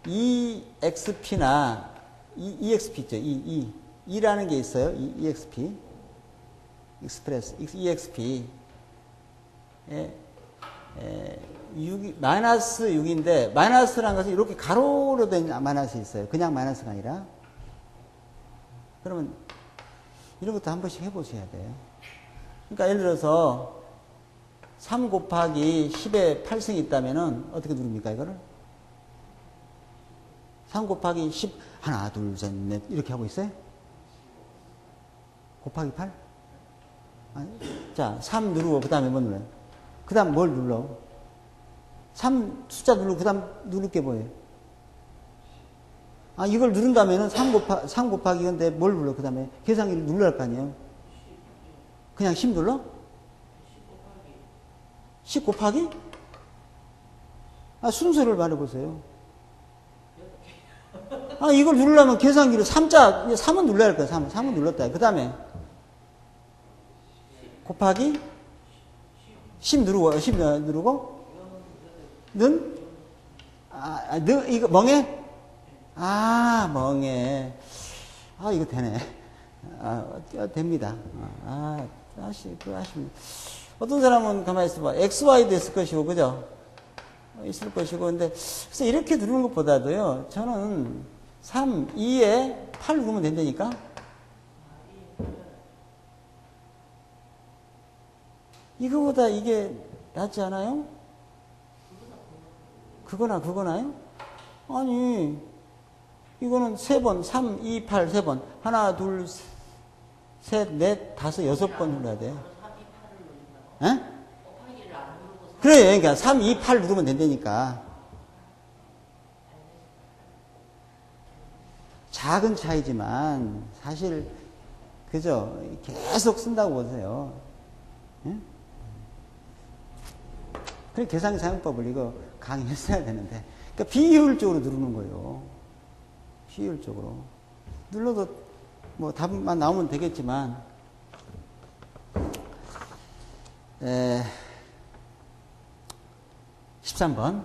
EXP나 EXP 있죠. E라는 게 있어요. EXP. 익스프레스. EXP. 마이너스 6인데, 마이너스라는 것은 이렇게 가로로 된 마이너스 있어요. 그냥 마이너스가 아니라. 그러면 이런 것도 한 번씩 해보셔야 돼요. 그러니까 예를 들어서 3 곱하기 10의 8승이 있다면은 어떻게 누릅니까, 이거를? 3 곱하기 10, 하나, 둘, 셋, 넷, 이렇게 하고 있어요? 곱하기 8? 자, 3 누르고, 그 다음에 뭐 눌러요? 그 다음 뭘 눌러? 3 숫자 누르고, 그 다음 누를 게 뭐예요? 이걸 누른다면은 3 곱하기 건데 뭘 눌러? 그 다음에 계산기를 눌러야 할 거 아니에요? 그냥 10 눌러? 10 곱하기? 순서를 말해보세요. 이걸 누르려면 계산기를 3은 눌러야 할 거야. 3은 눌렀다. 그 다음에 곱하기 10 누르고 는? 이거 멍해? 멍해. 이거 되네. 됩니다. 아쉽네. 어떤 사람은 가만히 있어봐. XY도 있을 것이고, 그죠? 있을 것이고, 근데, 그래서 이렇게 누르는 것보다도요, 저는 3, 2에 8 누르면 된다니까? 이거보다 이게 낫지 않아요? 그거나요? 아니, 이거는 3번, 3, 2, 8, 3번. 하나, 둘, 셋, 넷, 다섯, 6번 눌러야 돼요. 에? 그래요. 그러니까 3, 2, 8 누르면 된다니까. 작은 차이지만, 사실, 그죠? 계속 쓴다고 보세요. 예? 그래, 계산 사용법을 이거 강의했어야 되는데. 그러니까 비효율적으로 누르는 거예요. 비효율적으로. 눌러도 뭐 답만 나오면 되겠지만, 13번.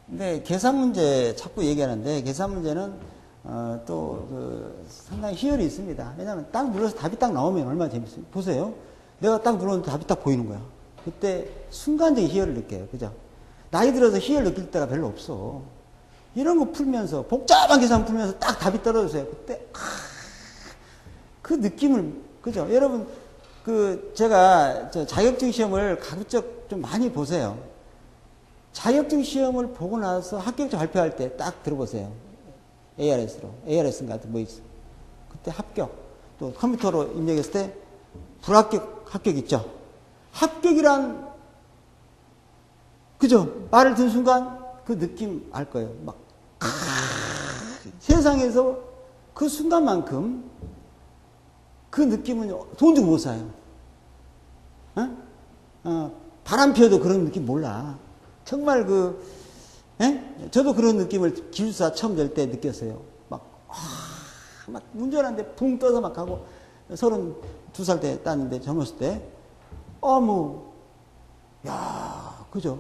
근데 계산 문제 자꾸 얘기하는데, 계산 문제는 상당히 희열이 있습니다. 왜냐하면 딱 눌러서 답이 딱 나오면 얼마나 재밌어요. 보세요. 내가 딱 눌렀는데 답이 딱 보이는 거야. 그때 순간적인 희열을 느껴요. 그죠? 나이 들어서 희열 느낄 때가 별로 없어. 이런 거 풀면서, 복잡한 계산 풀면서 딱 답이 떨어져요. 그때, 그 느낌을, 그죠? 여러분, 제가 자격증 시험을 가급적 좀 많이 보세요. 자격증 시험을 보고 나서 합격자 발표할 때 딱 들어보세요. ARS로. ARS인가 뭐 있어. 그때 합격. 또 컴퓨터로 입력했을 때 불합격, 합격 있죠. 합격이란, 그죠? 말을 듣는 순간 그 느낌 알 거예요. 막, 세상에서 그 순간만큼 그 느낌은 돈 주고 못 사요. 바람 피워도 그런 느낌 몰라. 정말 저도 그런 느낌을 기숙사 처음 될 때 느꼈어요. 막 운전하는데 붕 떠서 막 가고, 32살 때 땄는데, 젊었을 때, 그죠?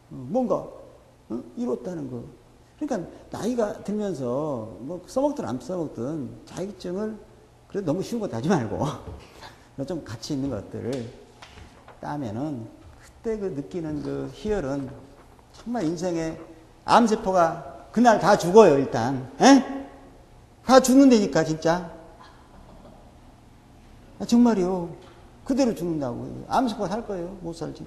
뭔가, 이뤘다는 거. 그러니까, 나이가 들면서, 뭐, 써먹든 안 써먹든, 자격증을, 그래도 너무 쉬운 거 따지 말고, 좀 가치 있는 것들을 따면은, 그때 그 느끼는 그 희열은, 정말 인생의 암세포가 그날 다 죽어요, 일단. 다 죽는다니까, 진짜. 정말이요. 그대로 죽는다고. 암세포가 살 거예요. 못 살지.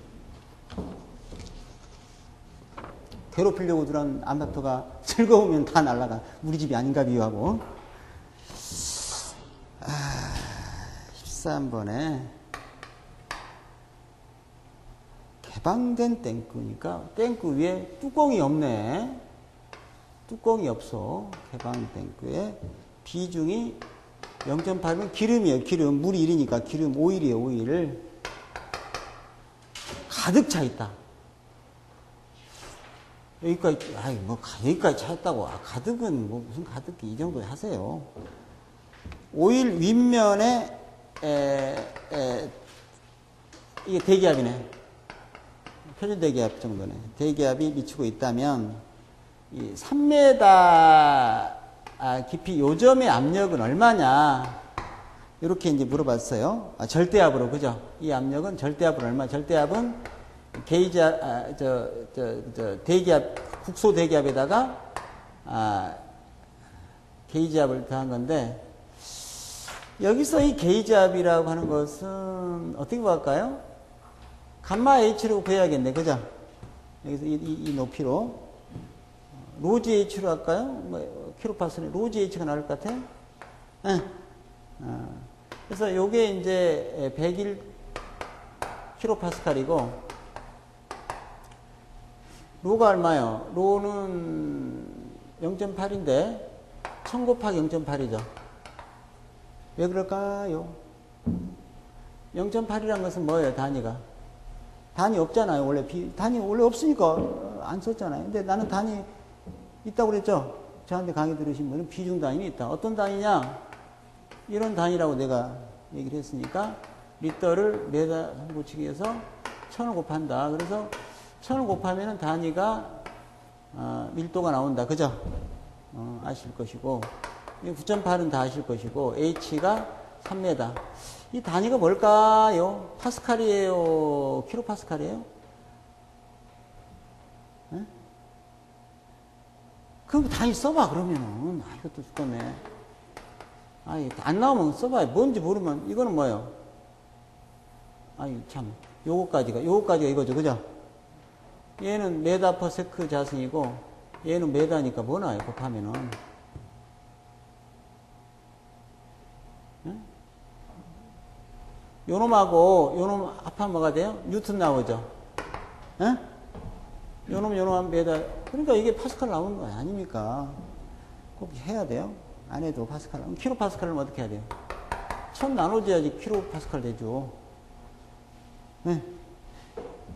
괴롭히려고 들어간 암세포가 즐거우면 다 날아가. 우리 집이 아닌가 비유하고. 13번에 개방된 탱크니까 탱크 위에 뚜껑이 없네. 뚜껑이 없어. 개방 탱크에 비중이 0.8이면 기름이에요. 기름. 물이 1이니까 기름 오일이에요. 오일. 가득 차 있다. 여기까지, 여기까지 차 있다고. 가득은, 무슨 가득이 이 정도 하세요. 오일 윗면에, 이게 대기압이네. 표준 대기압 정도네. 대기압이 미치고 있다면, 이 3m 깊이 요점의 압력은 얼마냐. 이렇게 이제 물어봤어요. 절대압으로, 그죠? 이 압력은 절대압으로 얼마? 절대압은 게이지압, 대기압, 국소 대기압에다가, 게이지압을 더한 건데, 여기서 이 게이지압이라고 하는 것은 어떻게 구할까요? 감마 H로 구해야겠네, 그죠? 여기서 이 높이로. 로지 H로 할까요? 뭐, 킬로파스칼, 로지 H가 나올 것 같아? 응. 그래서 요게 이제 101 킬로파스칼이고, 로가 얼마요? 로는 0.8인데 1000 곱하기 0.8이죠. 왜 그럴까요? 0.8이란 것은 뭐예요? 단위가? 단위 없잖아요. 원래 단위 원래 없으니까 안 썼잖아요. 근데 나는 단위 있다고 그랬죠? 저한테 강의 들으신 분은 비중 단위는 있다. 어떤 단위냐? 이런 단위라고 내가 얘기를 했으니까 리터를 메다 고치기에서 1000을 곱한다. 그래서 1000을 곱하면 단위가 밀도가 나온다. 그죠? 아실 것이고 9.8은 다 아실 것이고 H가 3m. 이 단위가 뭘까요? 파스칼이에요? 킬로파스칼이에요? 네? 그럼 단위 써봐 그러면은. 이것도 죽겠네. 안 나오면 써봐. 뭔지 모르면 이거는 뭐예요? 참 요거까지가 이거죠. 그죠? 얘는 메다 퍼 세크 자승이고 얘는 메다니까 뭐 나와요? 곱하면은. 네? 요놈하고 요놈 합하면 뭐가 돼요? 뉴턴 나오죠? 예? 요놈 메다. 그러니까 이게 파스칼 나오는 거 아닙니까? 꼭 해야 돼요. 안 해도 파스칼. 킬로 파스칼은 어떻게 해야 돼요? 1000 나눠줘야지 킬로 파스칼 되죠. 네.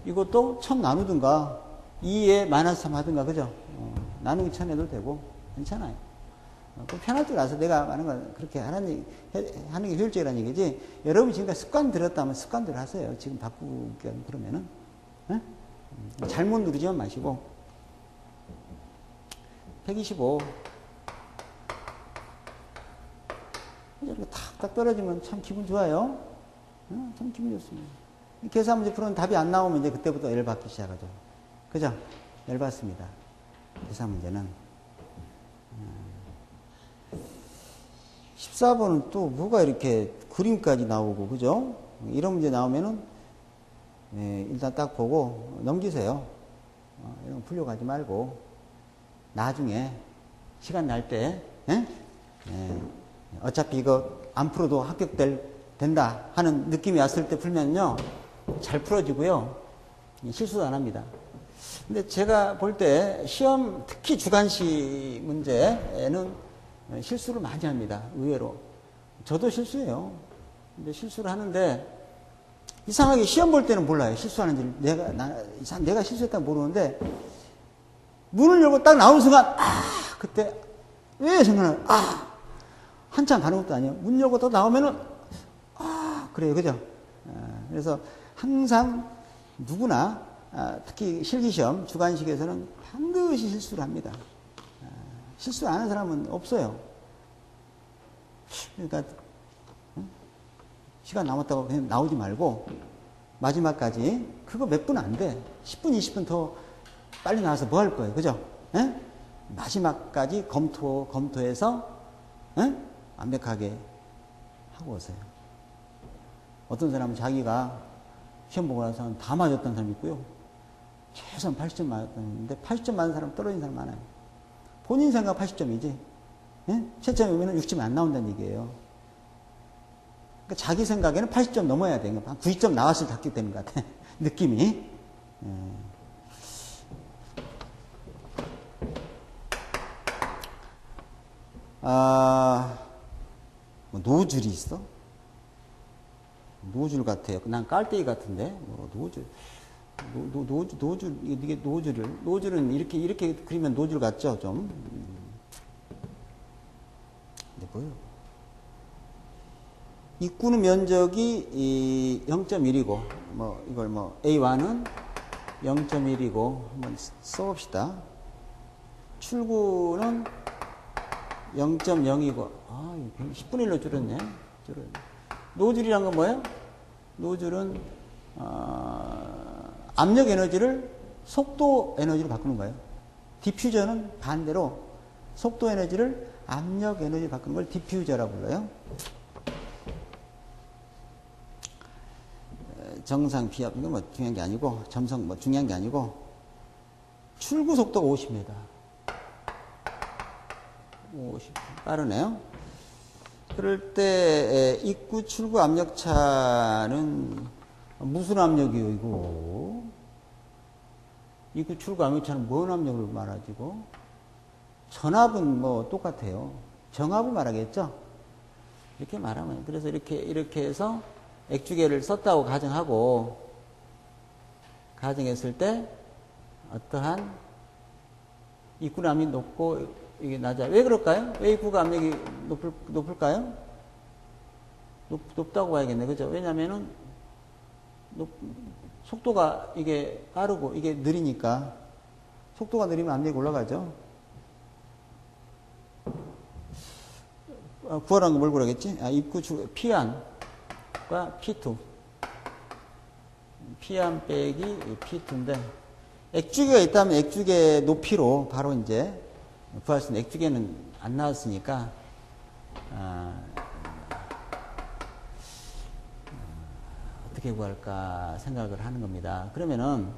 이것도 1000 나누든가 2에 마이너스 3 하든가 그죠? 나누기 1000 해도 되고 괜찮아요. 그 편할 줄 알아서 내가 하는 건 그렇게 하는 게 효율적이라는 얘기지. 여러분이 지금까지 습관 들었다면 습관대로 하세요. 지금 바꾸기 그러면은. 네? 잘못 누르지만 마시고. 125. 이렇게 탁탁 떨어지면 참 기분 좋아요. 참 기분 좋습니다. 계산 문제 풀어는 답이 안 나오면 이제 그때부터 열 받기 시작하죠. 그죠? 열 받습니다. 계산 문제는. 14번은 또 뭐가 이렇게 그림까지 나오고, 그죠? 이런 문제 나오면은, 일단 딱 보고 넘기세요. 이런 거 풀려가지 말고, 나중에, 시간 날 때, 어차피 이거 안 풀어도 된다 하는 느낌이 왔을 때 풀면요, 잘 풀어지고요, 실수도 안 합니다. 근데 제가 볼 때 시험, 특히 주관식 문제에는 실수를 많이 합니다. 의외로. 저도 실수해요. 근데 실수를 하는데, 이상하게 시험 볼 때는 몰라요. 실수하는지. 내가 실수했다는 모르는데, 문을 열고 딱 나오는 순간, 그때, 왜 생각나요? 한참 가는 것도 아니에요. 문 열고 또 나오면은, 그래요. 그죠? 그래서 항상 누구나, 특히 실기시험, 주관식에서는 반드시 실수를 합니다. 실수 안 하는 사람은 없어요. 그러니까 시간 남았다고 그냥 나오지 말고 마지막까지 그거 몇 분 안 돼. 10분, 20분 더 빨리 나와서 뭐 할 거예요. 그죠? 에? 마지막까지 검토해서 완벽하게 하고 오세요. 어떤 사람은 자기가 시험 보고 나서 다 맞았던 사람이 있고요. 최소한 80점 맞았는데 80점 맞은 사람 떨어진 사람 많아요. 본인 생각 80점이지. 채점이 오면 60점 안 나온다는 얘기예요. 그러니까 자기 생각에는 80점 넘어야 돼요. 한 90점 나왔을 때 합격되는 것 같아. 느낌이. 뭐 노즐이 있어? 노즐 같아요. 난 깔때기 같은데, 뭐 노즐. 노즐, 이게 노즐은 이렇게 그리면 노즐 같죠, 좀. 근데 뭐예요? 입구는 면적이 0.1이고, 뭐, 이걸 뭐, A1은 0.1이고, 한번 써봅시다. 출구는 0.0이고, 10분의 1로 줄었네. 노즐이란 건 뭐예요? 노즐은, 압력 에너지를 속도 에너지로 바꾸는 거예요. 디퓨저는 반대로 속도 에너지를 압력 에너지로 바꾸는 걸 디퓨저라고 불러요. 정상 비압, 이건 뭐 중요한 게 아니고, 점성 뭐 중요한 게 아니고, 출구 속도가 50m. 50. 빠르네요. 그럴 때, 입구 출구 압력 차는 무슨 압력이요, 이거? 입구 출구 압력 차는 뭔 압력을 말하지고? 전압은 뭐 똑같아요. 정압을 말하겠죠? 이렇게 말하면. 그래서 이렇게 해서 액주계를 썼다고 가정했을 때, 어떠한 입구 압력이 높고, 이게 낮아. 왜 그럴까요? 왜 입구가 압력이 높을까요? 높다고 봐야겠네. 그죠? 왜냐면은, 속도가 이게 빠르고, 이게 느리니까, 속도가 느리면 압력이 올라가죠. 구하라는 거 뭘 구하겠지? 입구 P1과 P2. P1 빼기 P2인데, 액주계가 있다면 액주계 높이로 바로 이제 구할 수 있는, 액주계는 안 나왔으니까, 어떻게 구할까 생각을 하는 겁니다. 그러면은,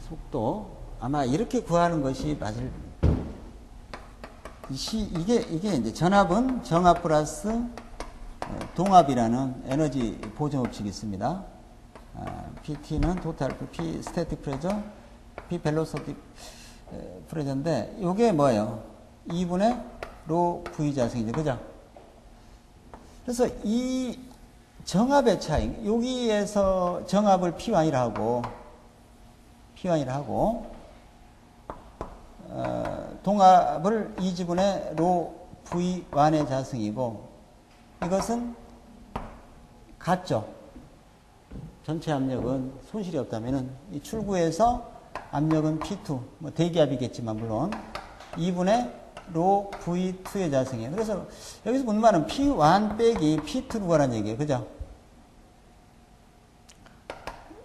속도, 아마 이렇게 구하는 것이 맞을, 이게 이제 전압은 정압 플러스 동압이라는 에너지 보정 법칙이 있습니다. PT는 토탈, P 스태틱 프레저, P 벨로시티 프레저인데, 이게 뭐예요? 2분의 로 V 자승이죠. 그죠? 그래서 이 정압의 차이, 여기에서 정압을 P1이라 하고, 동압을 2지분의 로 V1의 자승이고, 이것은 같죠. 전체 압력은 손실이 없다면은, 이 출구에서 압력은 P2, 뭐 대기압이겠지만, 물론, 2분의 로 V2의 자승이에요. 그래서 여기서 묻는 말은 P1 빼기 P2로 가라는 얘기예요. 그죠?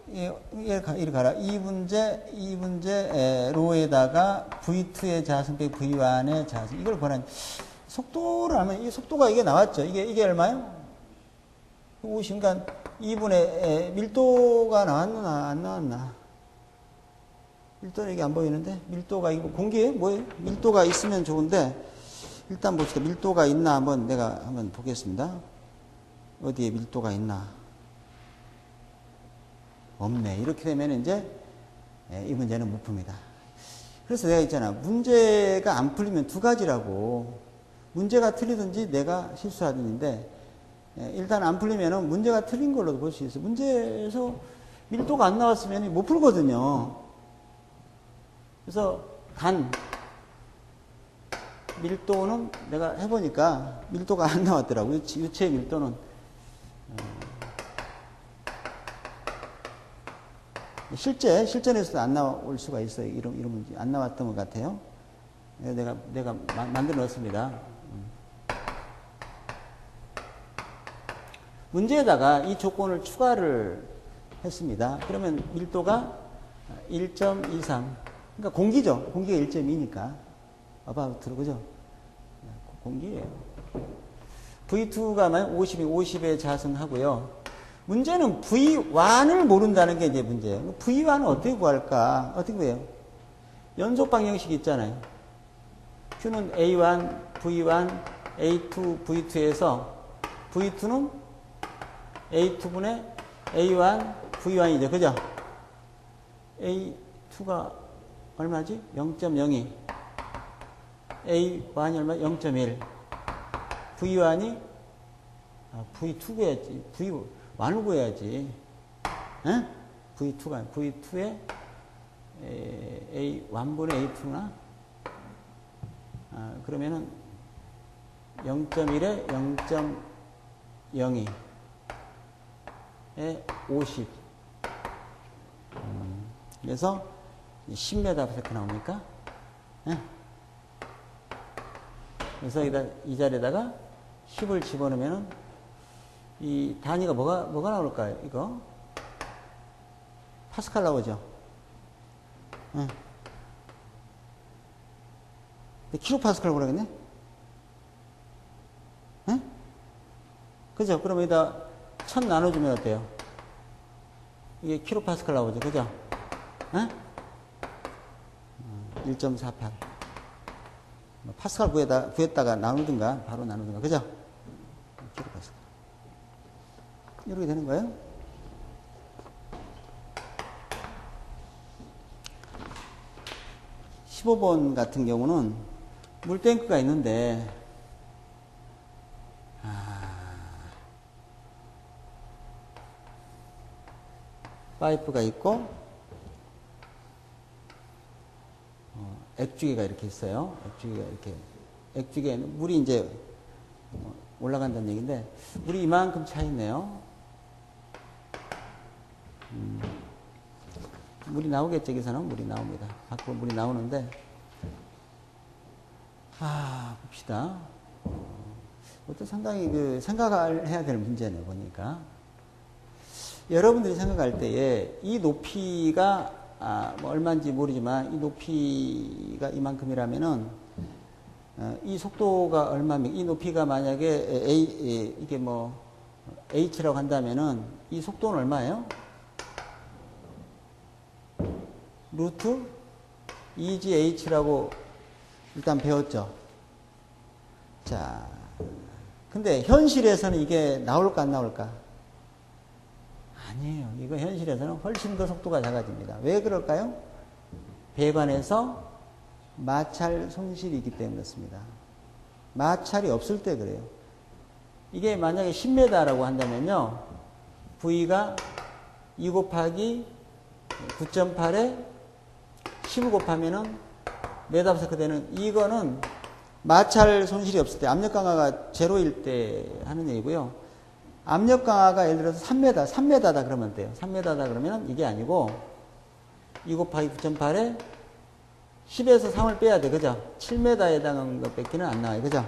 이렇게 가라. 2분제 로에다가 V2의 자승 빼기 V1의 자승. 이걸 보라는, 속도를 하면, 이 속도가 이게 나왔죠. 이게 얼마요? 50, 그러니까 2분의 밀도가 나왔나, 안 나왔나? 밀도는 이게 안 보이는데, 밀도가 이거 공기예요? 뭐예요? 밀도가 있으면 좋은데, 일단 봅시다. 밀도가 있나 내가 한번 보겠습니다. 어디에 밀도가 있나? 없네. 이렇게 되면 이제 이 문제는 못 풉니다. 그래서 내가 있잖아. 문제가 안 풀리면 두 가지라고. 문제가 틀리든지 내가 실수하든지인데, 일단 안 풀리면은 문제가 틀린 걸로도 볼 수 있어요. 문제에서 밀도가 안 나왔으면 못 풀거든요. 그래서 밀도는 내가 해보니까 밀도가 안 나왔더라고요. 유체의 밀도는. 실전에서도 안 나올 수가 있어요. 이런 문제. 안 나왔던 것 같아요. 내가 만들어 넣었습니다. 문제에다가 이 조건을 추가를 했습니다. 그러면 밀도가 1.23. 그러니까 공기죠. 공기가 1.2니까. 아바우트로, 그죠? 공기예요. V2가 50에 자승하고요. 문제는 V1을 모른다는 게 이제 문제예요. V1은 어떻게 구할까? 어떻게 구해요? 연속 방정식이 있잖아요. Q는 A1, V1, A2, V2에서 V2는 A2분의 A1 V1이죠. 그죠? A2가 얼마지? 0.02. A1이 얼마? 0.1. V1이 V2 구해야지. V1을 구해야지. 에? V2가 V2에 A1분의 A2나? 그러면은 0.1에 0.02에 50. 그래서 10m/s 나오니까. 예? 그래서 이 자리에다가 10을 집어넣으면은 이 단위가 뭐가 나올까요? 이거 파스칼 나오죠. 예. 킬로파스칼 그러겠네. 예? 그죠? 그럼 여기다 1000 나눠주면 어때요? 이게 킬로파스칼 나오죠. 그죠? 예? 1.48. 파스칼 구했다가 나누든가, 바로 나누든가. 그죠? 킬로파스칼. 이렇게 되는 거예요? (15번) 같은 경우는 물탱크가 있는데, 파이프가 있고, 액주기가 이렇게 있어요. 액주기에는 물이 이제 올라간다는 얘기인데, 물이 이만큼 차 있네요. 물이 나오겠죠. 여기서는 물이 나옵니다. 밖으로 물이 나오는데, 봅시다. 이것도 상당히 생각을 해야 될 문제네, 보니까. 여러분들이 생각할 때에 이 높이가 뭐 얼마인지 모르지만 이 높이가 이만큼이라면은 이 속도가 얼마면 이 높이가 만약에 이게 뭐 h라고 한다면은 이 속도는 얼마예요? 루트 2gh라고 일단 배웠죠. 자, 근데 현실에서는 이게 나올까 안 나올까? 아니에요. 이거 현실에서는 훨씬 더 속도가 작아집니다. 왜 그럴까요? 배관에서 마찰 손실이 있기 때문에 그렇습니다. 마찰이 없을 때 그래요. 이게 만약에 10m라고 한다면요. V가 2 곱하기 9.8에 10을 곱하면은 메가파스칼 되는 이거는 마찰 손실이 없을 때 압력 강화가 제로일 때 하는 얘기고요. 압력 강화가 예를 들어서 3m다 그러면 돼요. 3m다 그러면 이게 아니고 2 곱하기 9.8에 10에서 3을 빼야 돼. 그죠? 7m에 해당하는 것 뺏기는 안 나와요. 그죠?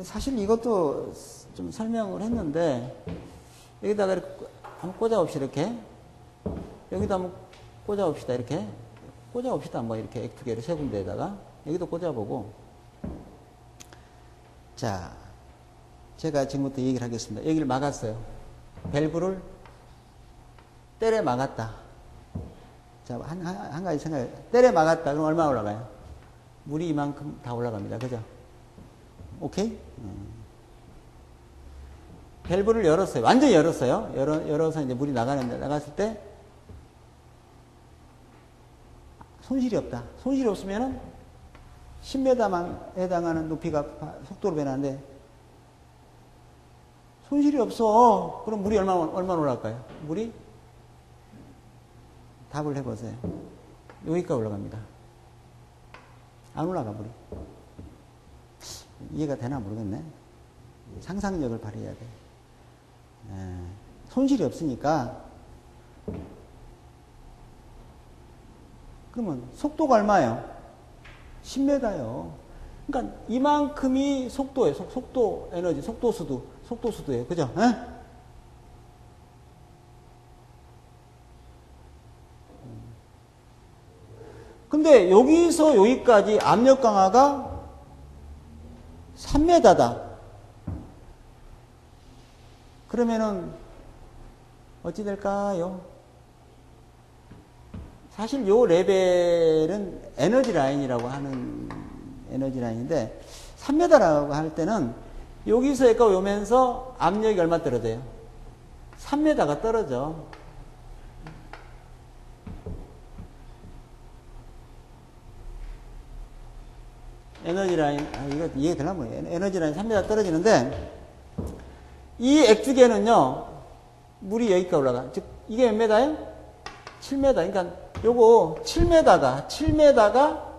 사실 이것도 좀 설명을 했는데 여기다가 이렇게 한번 꽂아봅시다. 이렇게 여기다 한번 꽂아봅시다. 이렇게 꽂아봅시다. 뭐 이렇게 두 개를 세 군데에다가 여기도 꽂아보고 자 제가 지금부터 얘기를 하겠습니다. 여기를 막았어요. 밸브를 때려 막았다. 자, 한 가지 생각해. 때려 막았다. 그럼 얼마 올라가요? 물이 이만큼 다 올라갑니다. 그죠? 오케이? 밸브를 열었어요. 완전히 열었어요. 열어서 이제 물이 나가는데, 나갔을 때, 손실이 없다. 손실이 없으면은 10m만 해당하는 높이가 속도로 변하는데, 손실이 없어. 그럼 물이 얼마 올라갈까요? 물이? 답을 해보세요. 여기까지 올라갑니다. 안 올라가, 물이. 이해가 되나 모르겠네. 상상력을 발휘해야 돼. 손실이 없으니까. 그러면 속도가 얼마예요? 10m요. 그러니까 이만큼이 속도예요. 속도 에너지, 속도수도예요. 그죠? 에? 근데 여기서 여기까지 압력 강화가 3m다. 그러면은 어찌 될까요? 사실 요 레벨은 에너지 라인이라고 하는 에너지 라인인데 3m라고 할 때는 여기서 여기가 오면서 압력이 얼마 떨어져요? 3m가 떨어져. 에너지 라인, 이거 이해되려면 에너지 라인 3m 떨어지는데, 이 액축에는요, 물이 여기까지 올라가. 즉, 이게 몇 m예요? 7m. 그러니까, 요거 7m가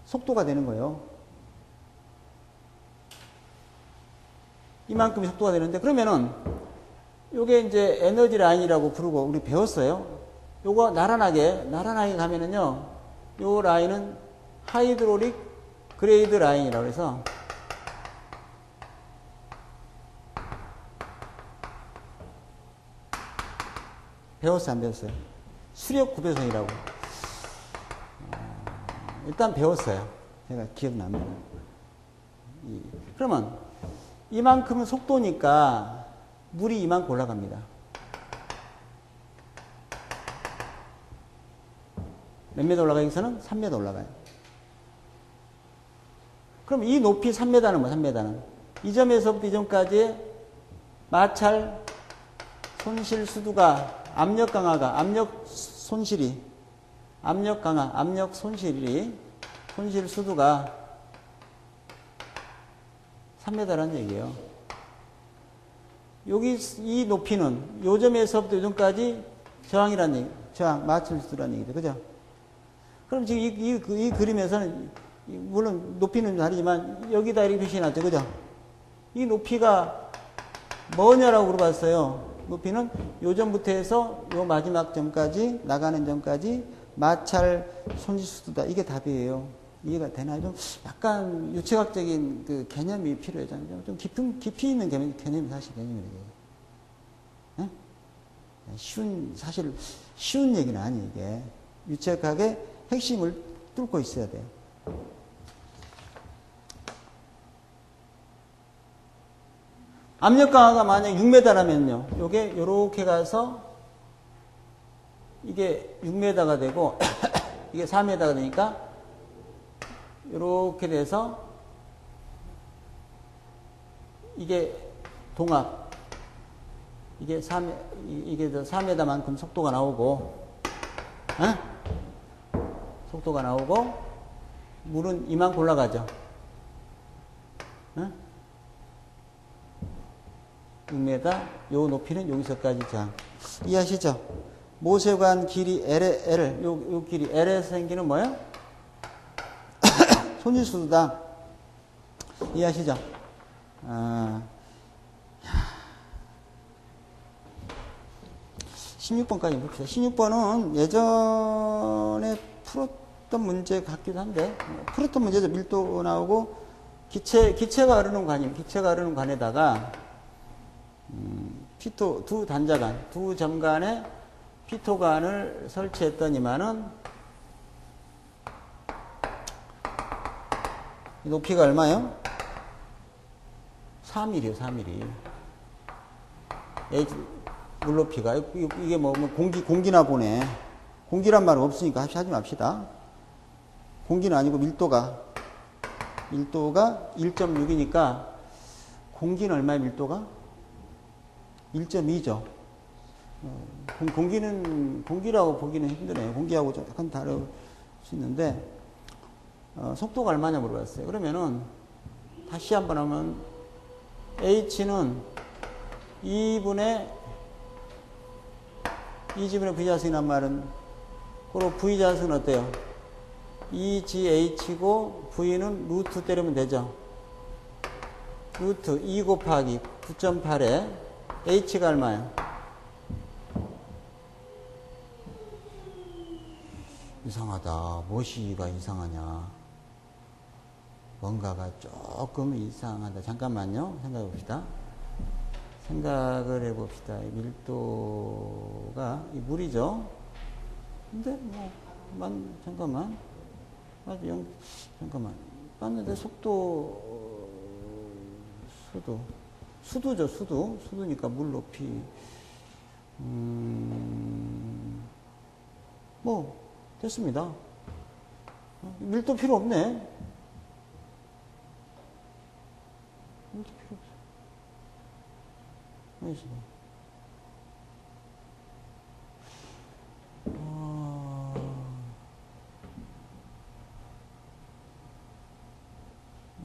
속도가 되는 거예요. 이만큼이 속도가 되는데, 그러면은, 요게 이제 에너지 라인이라고 부르고, 우리 배웠어요. 요거 나란하게 가면은요, 요 라인은 하이드롤릭 그레이드 라인이라고 해서 배웠어요, 안 배웠어요? 수력 구배선이라고. 일단 배웠어요. 제가 기억나면. 그러면 이만큼은 속도니까 물이 이만큼 올라갑니다. 몇 m 올라가기 위해서는 3m 올라가요. 그럼 이 높이 3m는 뭐 3m는? 이 점에서부터 이 점까지 마찰 손실 수두가 압력 강화가 압력 손실 수두가 3m라는 얘기예요. 여기 이 높이는 요 점에서부터 요 점까지 저항이라는 얘기, 저항 마찰 수두라는 얘기죠. 그죠? 그럼 지금 이 그림에서는 물론 높이는 다르지만 여기다 이렇게 표시해놨죠. 그죠? 이 높이가 뭐냐라고 물어봤어요. 높이는 요 점부터 해서 요 마지막 점까지 나가는 점까지 마찰 손실수두다. 이게 답이에요. 이해가 되나요? 좀 약간 유체학적인 그 개념이 필요하잖아요. 좀 깊이 있는 개념이 사실 개념이에요. 네? 사실 쉬운 얘기는 아니에요. 이게 유체학의 핵심을 뚫고 있어야 돼요. 압력 강화가 만약 6m라면요. 요게 요렇게 가서 이게 6m가 되고 이게 4m가 되니까 요렇게 돼서 이게 동압 이게 4m만큼 속도가 나오고 속도가 나오고 물은 이만큼 올라가죠. 6m, 요 높이는 여기서까지 자. 이해하시죠? 모세관 길이 L, 요 길이 L에서 생기는 뭐예요? 손실수두다. 이해하시죠? 16번까지 봅시다. 16번은 예전에 풀었던 문제 같기도 한데, 풀었던 문제에서 밀도 나오고, 기체가 흐르는 관에다가, 피토, 두 점 간에 피토관을 설치했더니만은, 높이가 얼마요? 4mm요, 4mm. 물높이가. 이게 뭐, 공기나 보네. 공기란 말은 없으니까 하지 맙시다. 공기는 아니고 밀도가 1.6이니까, 공기는 얼마의 밀도가? 1.2죠. 공기라고 보기는 힘드네요. 공기하고 좀 약간 다를 수 있는데, 속도가 얼마냐 물어봤어요. 그러면은, 다시 한번 하면, H는 2분의 V자승이란 말은, 그리고 V자승은 어때요? 2GH고, V는 루트 때리면 되죠. 루트 2 곱하기 9.8에 H가 얼마예요? 이상하다. 무엇이가 이상하냐? 뭔가가 조금 이상하다. 잠깐만요. 생각해 봅시다. 생각을 해 봅시다. 밀도가 이 물이죠. 근데 뭐 잠깐만. 잠깐만. 봤는데 수두죠. 수두니까 물 높이. 뭐 됐습니다. 밀도 필요 없네. 이렇게 필요 없어. 알겠어.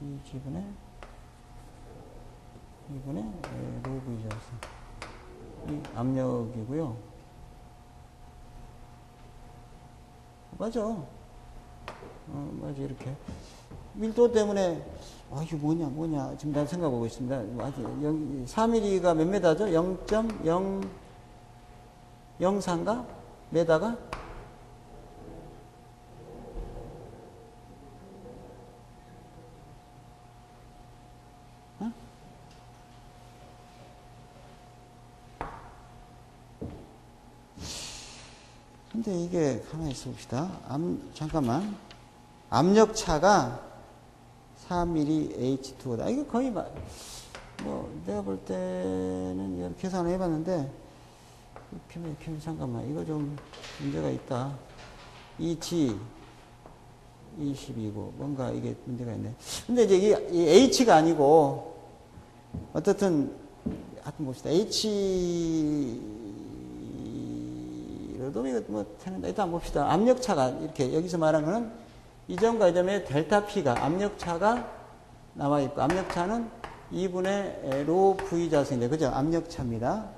이 지분에 이분의 로브이자스 이 압력이고요. 맞아. 맞아 이렇게 밀도 때문에 이게 뭐냐 지금 난 생각하고 있습니다. 맞아. 4mm가 몇 메다죠? 0.004인가? 메다가? 근데 이게 가만히 있어 봅시다. 잠깐만. 압력차가 4mm H2O다. 이거 거의 내가 볼 때는 이걸 계산을 해봤는데, 잠깐만. 이거 좀 문제가 있다. 이 G 22고, 뭔가 이게 문제가 있네. 근데 이제 이 H가 아니고, 어떻든, 하여튼 봅시다. H로도 이거 되는데, 일단 봅시다. 압력차가, 이렇게, 여기서 말한 거는, 이 점과 이 점의 델타 P가, 압력차가 나와 있고, 압력차는 2분의 로 V 자승인데, 그죠? 압력차입니다.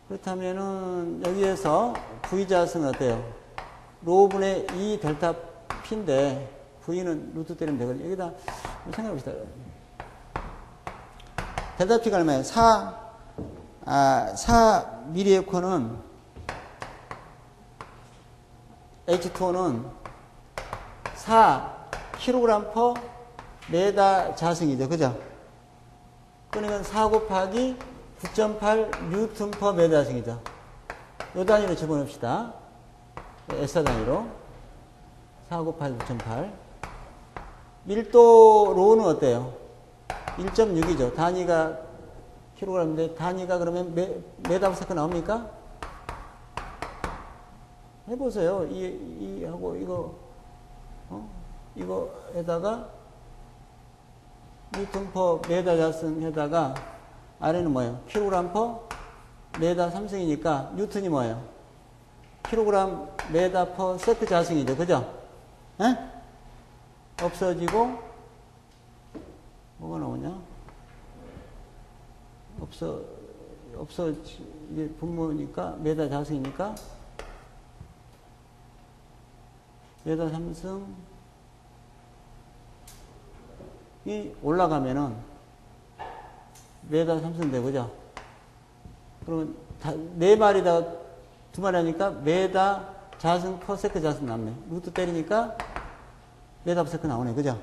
그렇다면은, 여기에서 V 자승은 어때요? 로분의 2 델타 P인데, V는 루트 때리면 되거든요. 여기다 생각해 봅시다. 델타 P가 얼마예요? 4 미리에코는 H2O는 4 kg/m 자승이죠. 그죠? 그러니까 4 곱하기 9.8 N/m 자승이죠. 요 단위로 집어넣읍시다. SI 단위로. 4 곱하기 9.8. 밀도 로는 어때요? 1.6이죠. 단위가 kg인데 단위가 그러면 메다부세컨 나옵니까? 해보세요. 이 하고 이거 이거에다가 뉴턴 퍼 메다 자승에다가 아래는 뭐예요? kg 퍼 메다 3승이니까 뉴턴이 뭐예요? kg 메다 퍼 세크 자승이죠. 그죠? 에? 없어지고 뭐가 나오냐? 이게 분모니까 메다 자승이니까 메다 3승이 올라가면은 메다 3승 되고, 그죠? 그러면 네 마리다 두 마리 하니까 메다 자승 퍼 세크 자승 남네. 루트 때리니까 메다 퍼 세크 나오네. 그죠?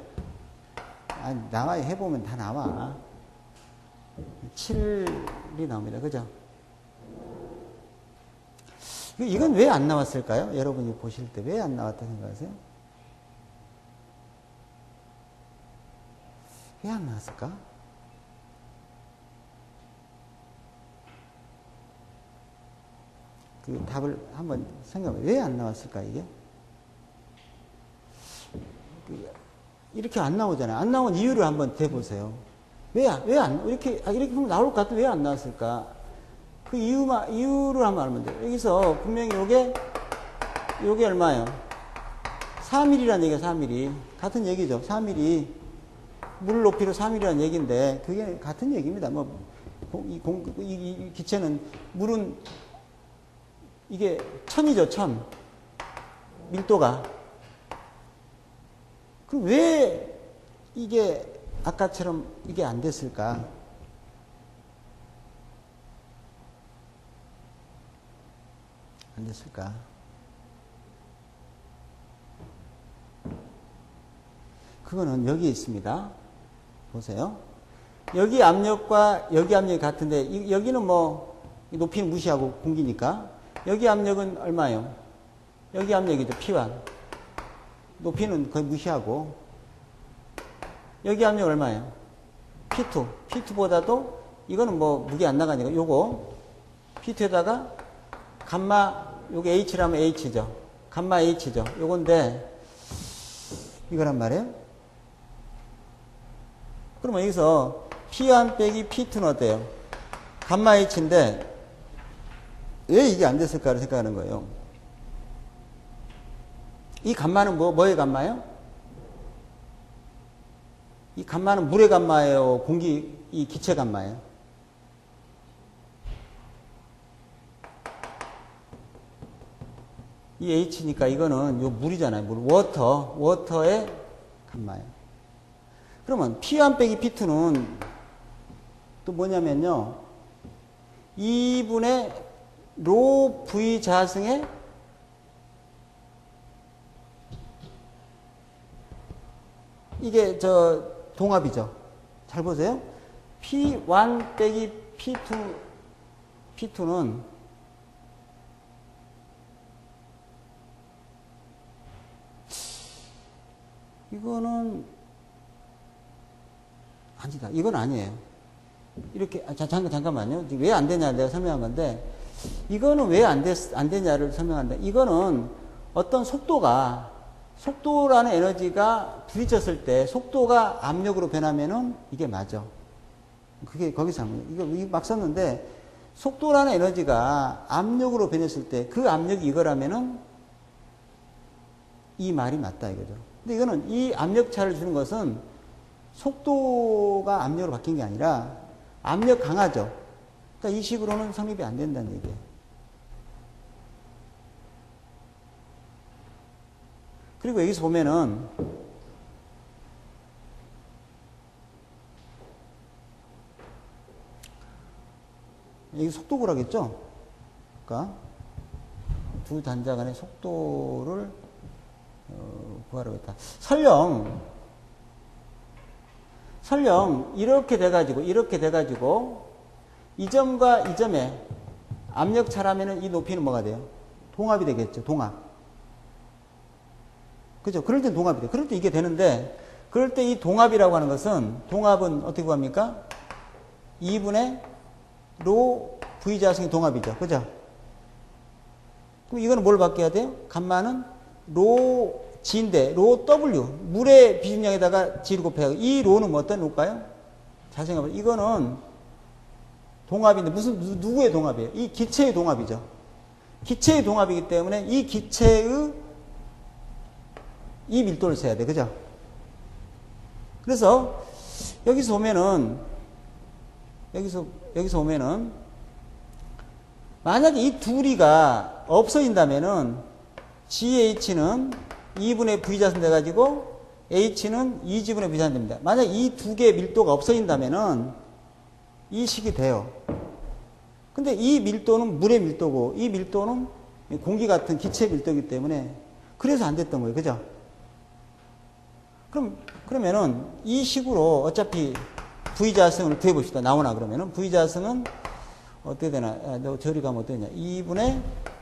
나와 해보면 다 나와. 7이 나옵니다. 그죠? 이건 왜 안 나왔을까요? 여러분이 보실 때 왜 안 나왔다 생각하세요? 왜 안 나왔을까? 그 답을 한번 생각해. 왜 안 나왔을까, 이게? 이렇게 안 나오잖아요. 안 나온 이유를 한번 대보세요. 이렇게 보면 나올 것 같은데 왜 안 나왔을까? 그 이유를 한번 알면 돼요. 여기서 분명히 요게 얼마예요? 4mm라는 얘기가 4mm. 같은 얘기죠. 4mm. 물 높이로 4mm라는 얘기인데, 그게 같은 얘기입니다. 이 기체는, 물은, 이게 1000이죠, 1000. 밀도가. 그럼 왜 이게 아까처럼 이게 안 됐을까? 안 됐을까? 그거는 여기에 있습니다. 보세요. 여기 압력과 여기 압력이 같은데, 여기는 높이는 무시하고 공기니까. 여기 압력은 얼마예요? 여기 압력이죠. P1. 높이는 거의 무시하고. 여기 압력 얼마예요? P2. P2보다도, 이거는 무게 안 나가니까, 요거, P2에다가, 요게 H라면 H죠. 감마 H죠. 요건데, 이거란 말이에요. 그러면 여기서 P1 빼기 P2는 어때요? 감마 H인데 왜 이게 안 됐을까를 생각하는 거예요. 이 감마는 뭐의 감마예요? 이 감마는 물의 감마예요? 이 기체 감마예요? 이 H니까 이거는 요 물이잖아요. 물. 워터의 감마예요. 그러면 P1 빼기 P2는 또 뭐냐면요. 2분의 로 V 자승의 이게 동합이죠. 잘 보세요. P1 빼기 P2는 이거는 아니다. 이건 아니에요. 이렇게 잠깐만요. 왜 안 되냐 내가 설명한 건데 이거는 왜 안 되냐를 설명한다. 이거는 어떤 속도라는 에너지가 부딪혔을 때 속도가 압력으로 변하면은 이게 맞아. 그게 거기서 이거 막 썼는데 속도라는 에너지가 압력으로 변했을 때 그 압력이 이거라면은 이 말이 맞다 이거죠. 근데 이거는 이 압력차를 주는 것은 속도가 압력으로 바뀐 게 아니라 압력 강하죠. 그러니까 이 식으로는 성립이 안 된다는 얘기예요. 그리고 여기서 보면은 여기 속도 구라겠죠? 그러니까 두 단자 간의 속도를 구하라고 했다. 설령 이렇게 돼가지고 이 점과 이 점에 압력 차라면은 이 높이는 뭐가 돼요? 동합이 되겠죠. 동합. 그죠? 그럴 땐 동합이 돼. 그럴 때 이게 되는데 그럴 때 이 동합이라고 하는 것은 동합은 어떻게 구합니까? 2분의 로 V 자승의 동합이죠. 그죠? 그럼 이거는 뭘 바뀌어야 돼요? 감마는 로 G인데 로 W 물의 비중량에다가 G를 곱해야 이 로는 뭐 어떤 로일까요? 잘 생각해보세요. 이거는 동합인데 누구의 동합이에요? 이 기체의 동합이죠. 기체의 동합이기 때문에 이 기체의 이 밀도를 세야 돼. 그죠? 그래서 여기서 보면은 만약에 이 둘이가 없어진다면은 GH는 2분의 V자승 돼가지고 H는 2G분의 V자승 됩니다. 만약 이 두 개의 밀도가 없어진다면은 이 식이 돼요. 근데 이 밀도는 물의 밀도고 이 밀도는 공기 같은 기체의 밀도이기 때문에 그래서 안 됐던 거예요. 그죠? 그러면은 이 식으로 어차피 V자승을 구해봅시다. 나오나 그러면은 V자승은 어떻게 되나? 너 저리 가면 어떻게 되냐?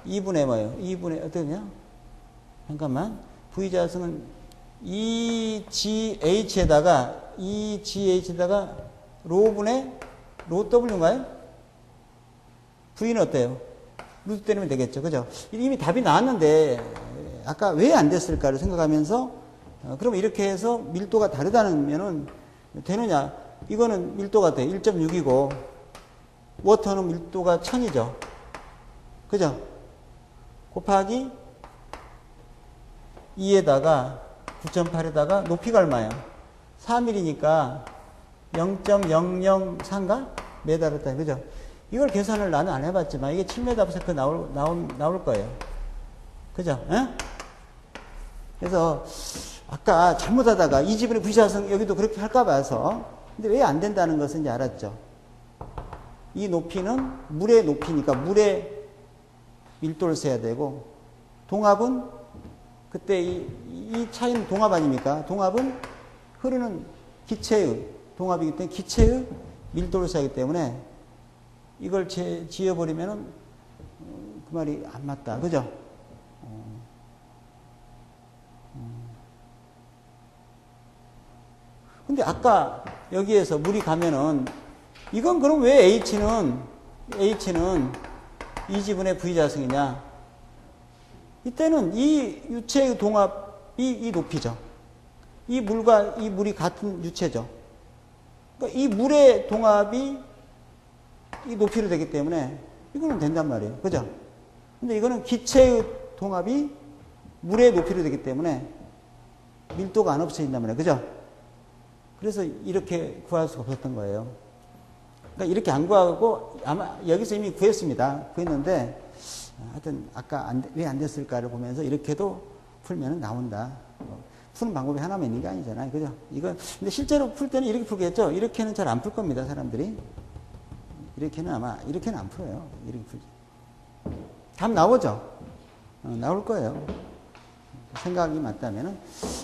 2분의 뭐예요? 2분의 어떻게 되냐? 잠깐만. V자승은 EGH에다가 로분의 로 W인가요? V는 어때요? 루트 때리면 되겠죠. 그죠? 이미 답이 나왔는데 아까 왜 안 됐을까를 생각하면서 그러면 이렇게 해서 밀도가 다르다면은 되느냐? 이거는 밀도가 돼. 1.6이고 워터는 밀도가 1000이죠. 그죠? 곱하기 2에다가 9.8에다가 높이가 얼마예요? 4mm니까 0.003가 메다르다. 그죠? 이걸 계산을 나는 안 해봤지만 이게 7m/s 나올 거예요. 그죠? 에? 그래서 아까 잘못하다가 이 지분의 V자승 여기도 그렇게 할까 봐서 근데 왜 안 된다는 것은 이제 알았죠. 이 높이는 물의 높이니까 물의 밀도를 세야 되고 동합은 그때 이 차이는 동합 아닙니까? 동합은 흐르는 기체의 동합이기 때문에 기체의 밀도를 세기 때문에 이걸 지어버리면은 그 말이 안 맞다. 그죠? 근데 아까 여기에서 물이 가면은 이건 그럼 왜 H는 2G분의 V자승이냐? 이때는 이 유체의 동합이 이 높이죠. 이 물과 이 물이 같은 유체죠. 그러니까 이 물의 동압이 이 높이로 되기 때문에 이거는 된단 말이에요. 그죠? 근데 이거는 기체의 동압이 물의 높이로 되기 때문에 밀도가 안 없어진단 말이에요. 그죠? 그래서 이렇게 구할 수가 없었던 거예요. 그러니까 이렇게 안 구하고 아마 여기서 이미 구했습니다. 구했는데 하여튼 아까 왜 안 됐을까를 보면서 이렇게도 풀면 나온다. 푸는 방법이 하나만 있는 게 아니잖아요. 그죠? 이건 근데 실제로 풀 때는 이렇게 풀겠죠? 이렇게는 잘 안 풀 겁니다. 사람들이. 이렇게는 아마 이렇게는 안 풀어요. 이렇게 풀지. 답 나오죠? 나올 거예요. 생각이 맞다면은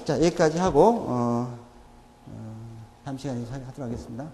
자 여기까지 하고 다음 시간에 하도록 하겠습니다.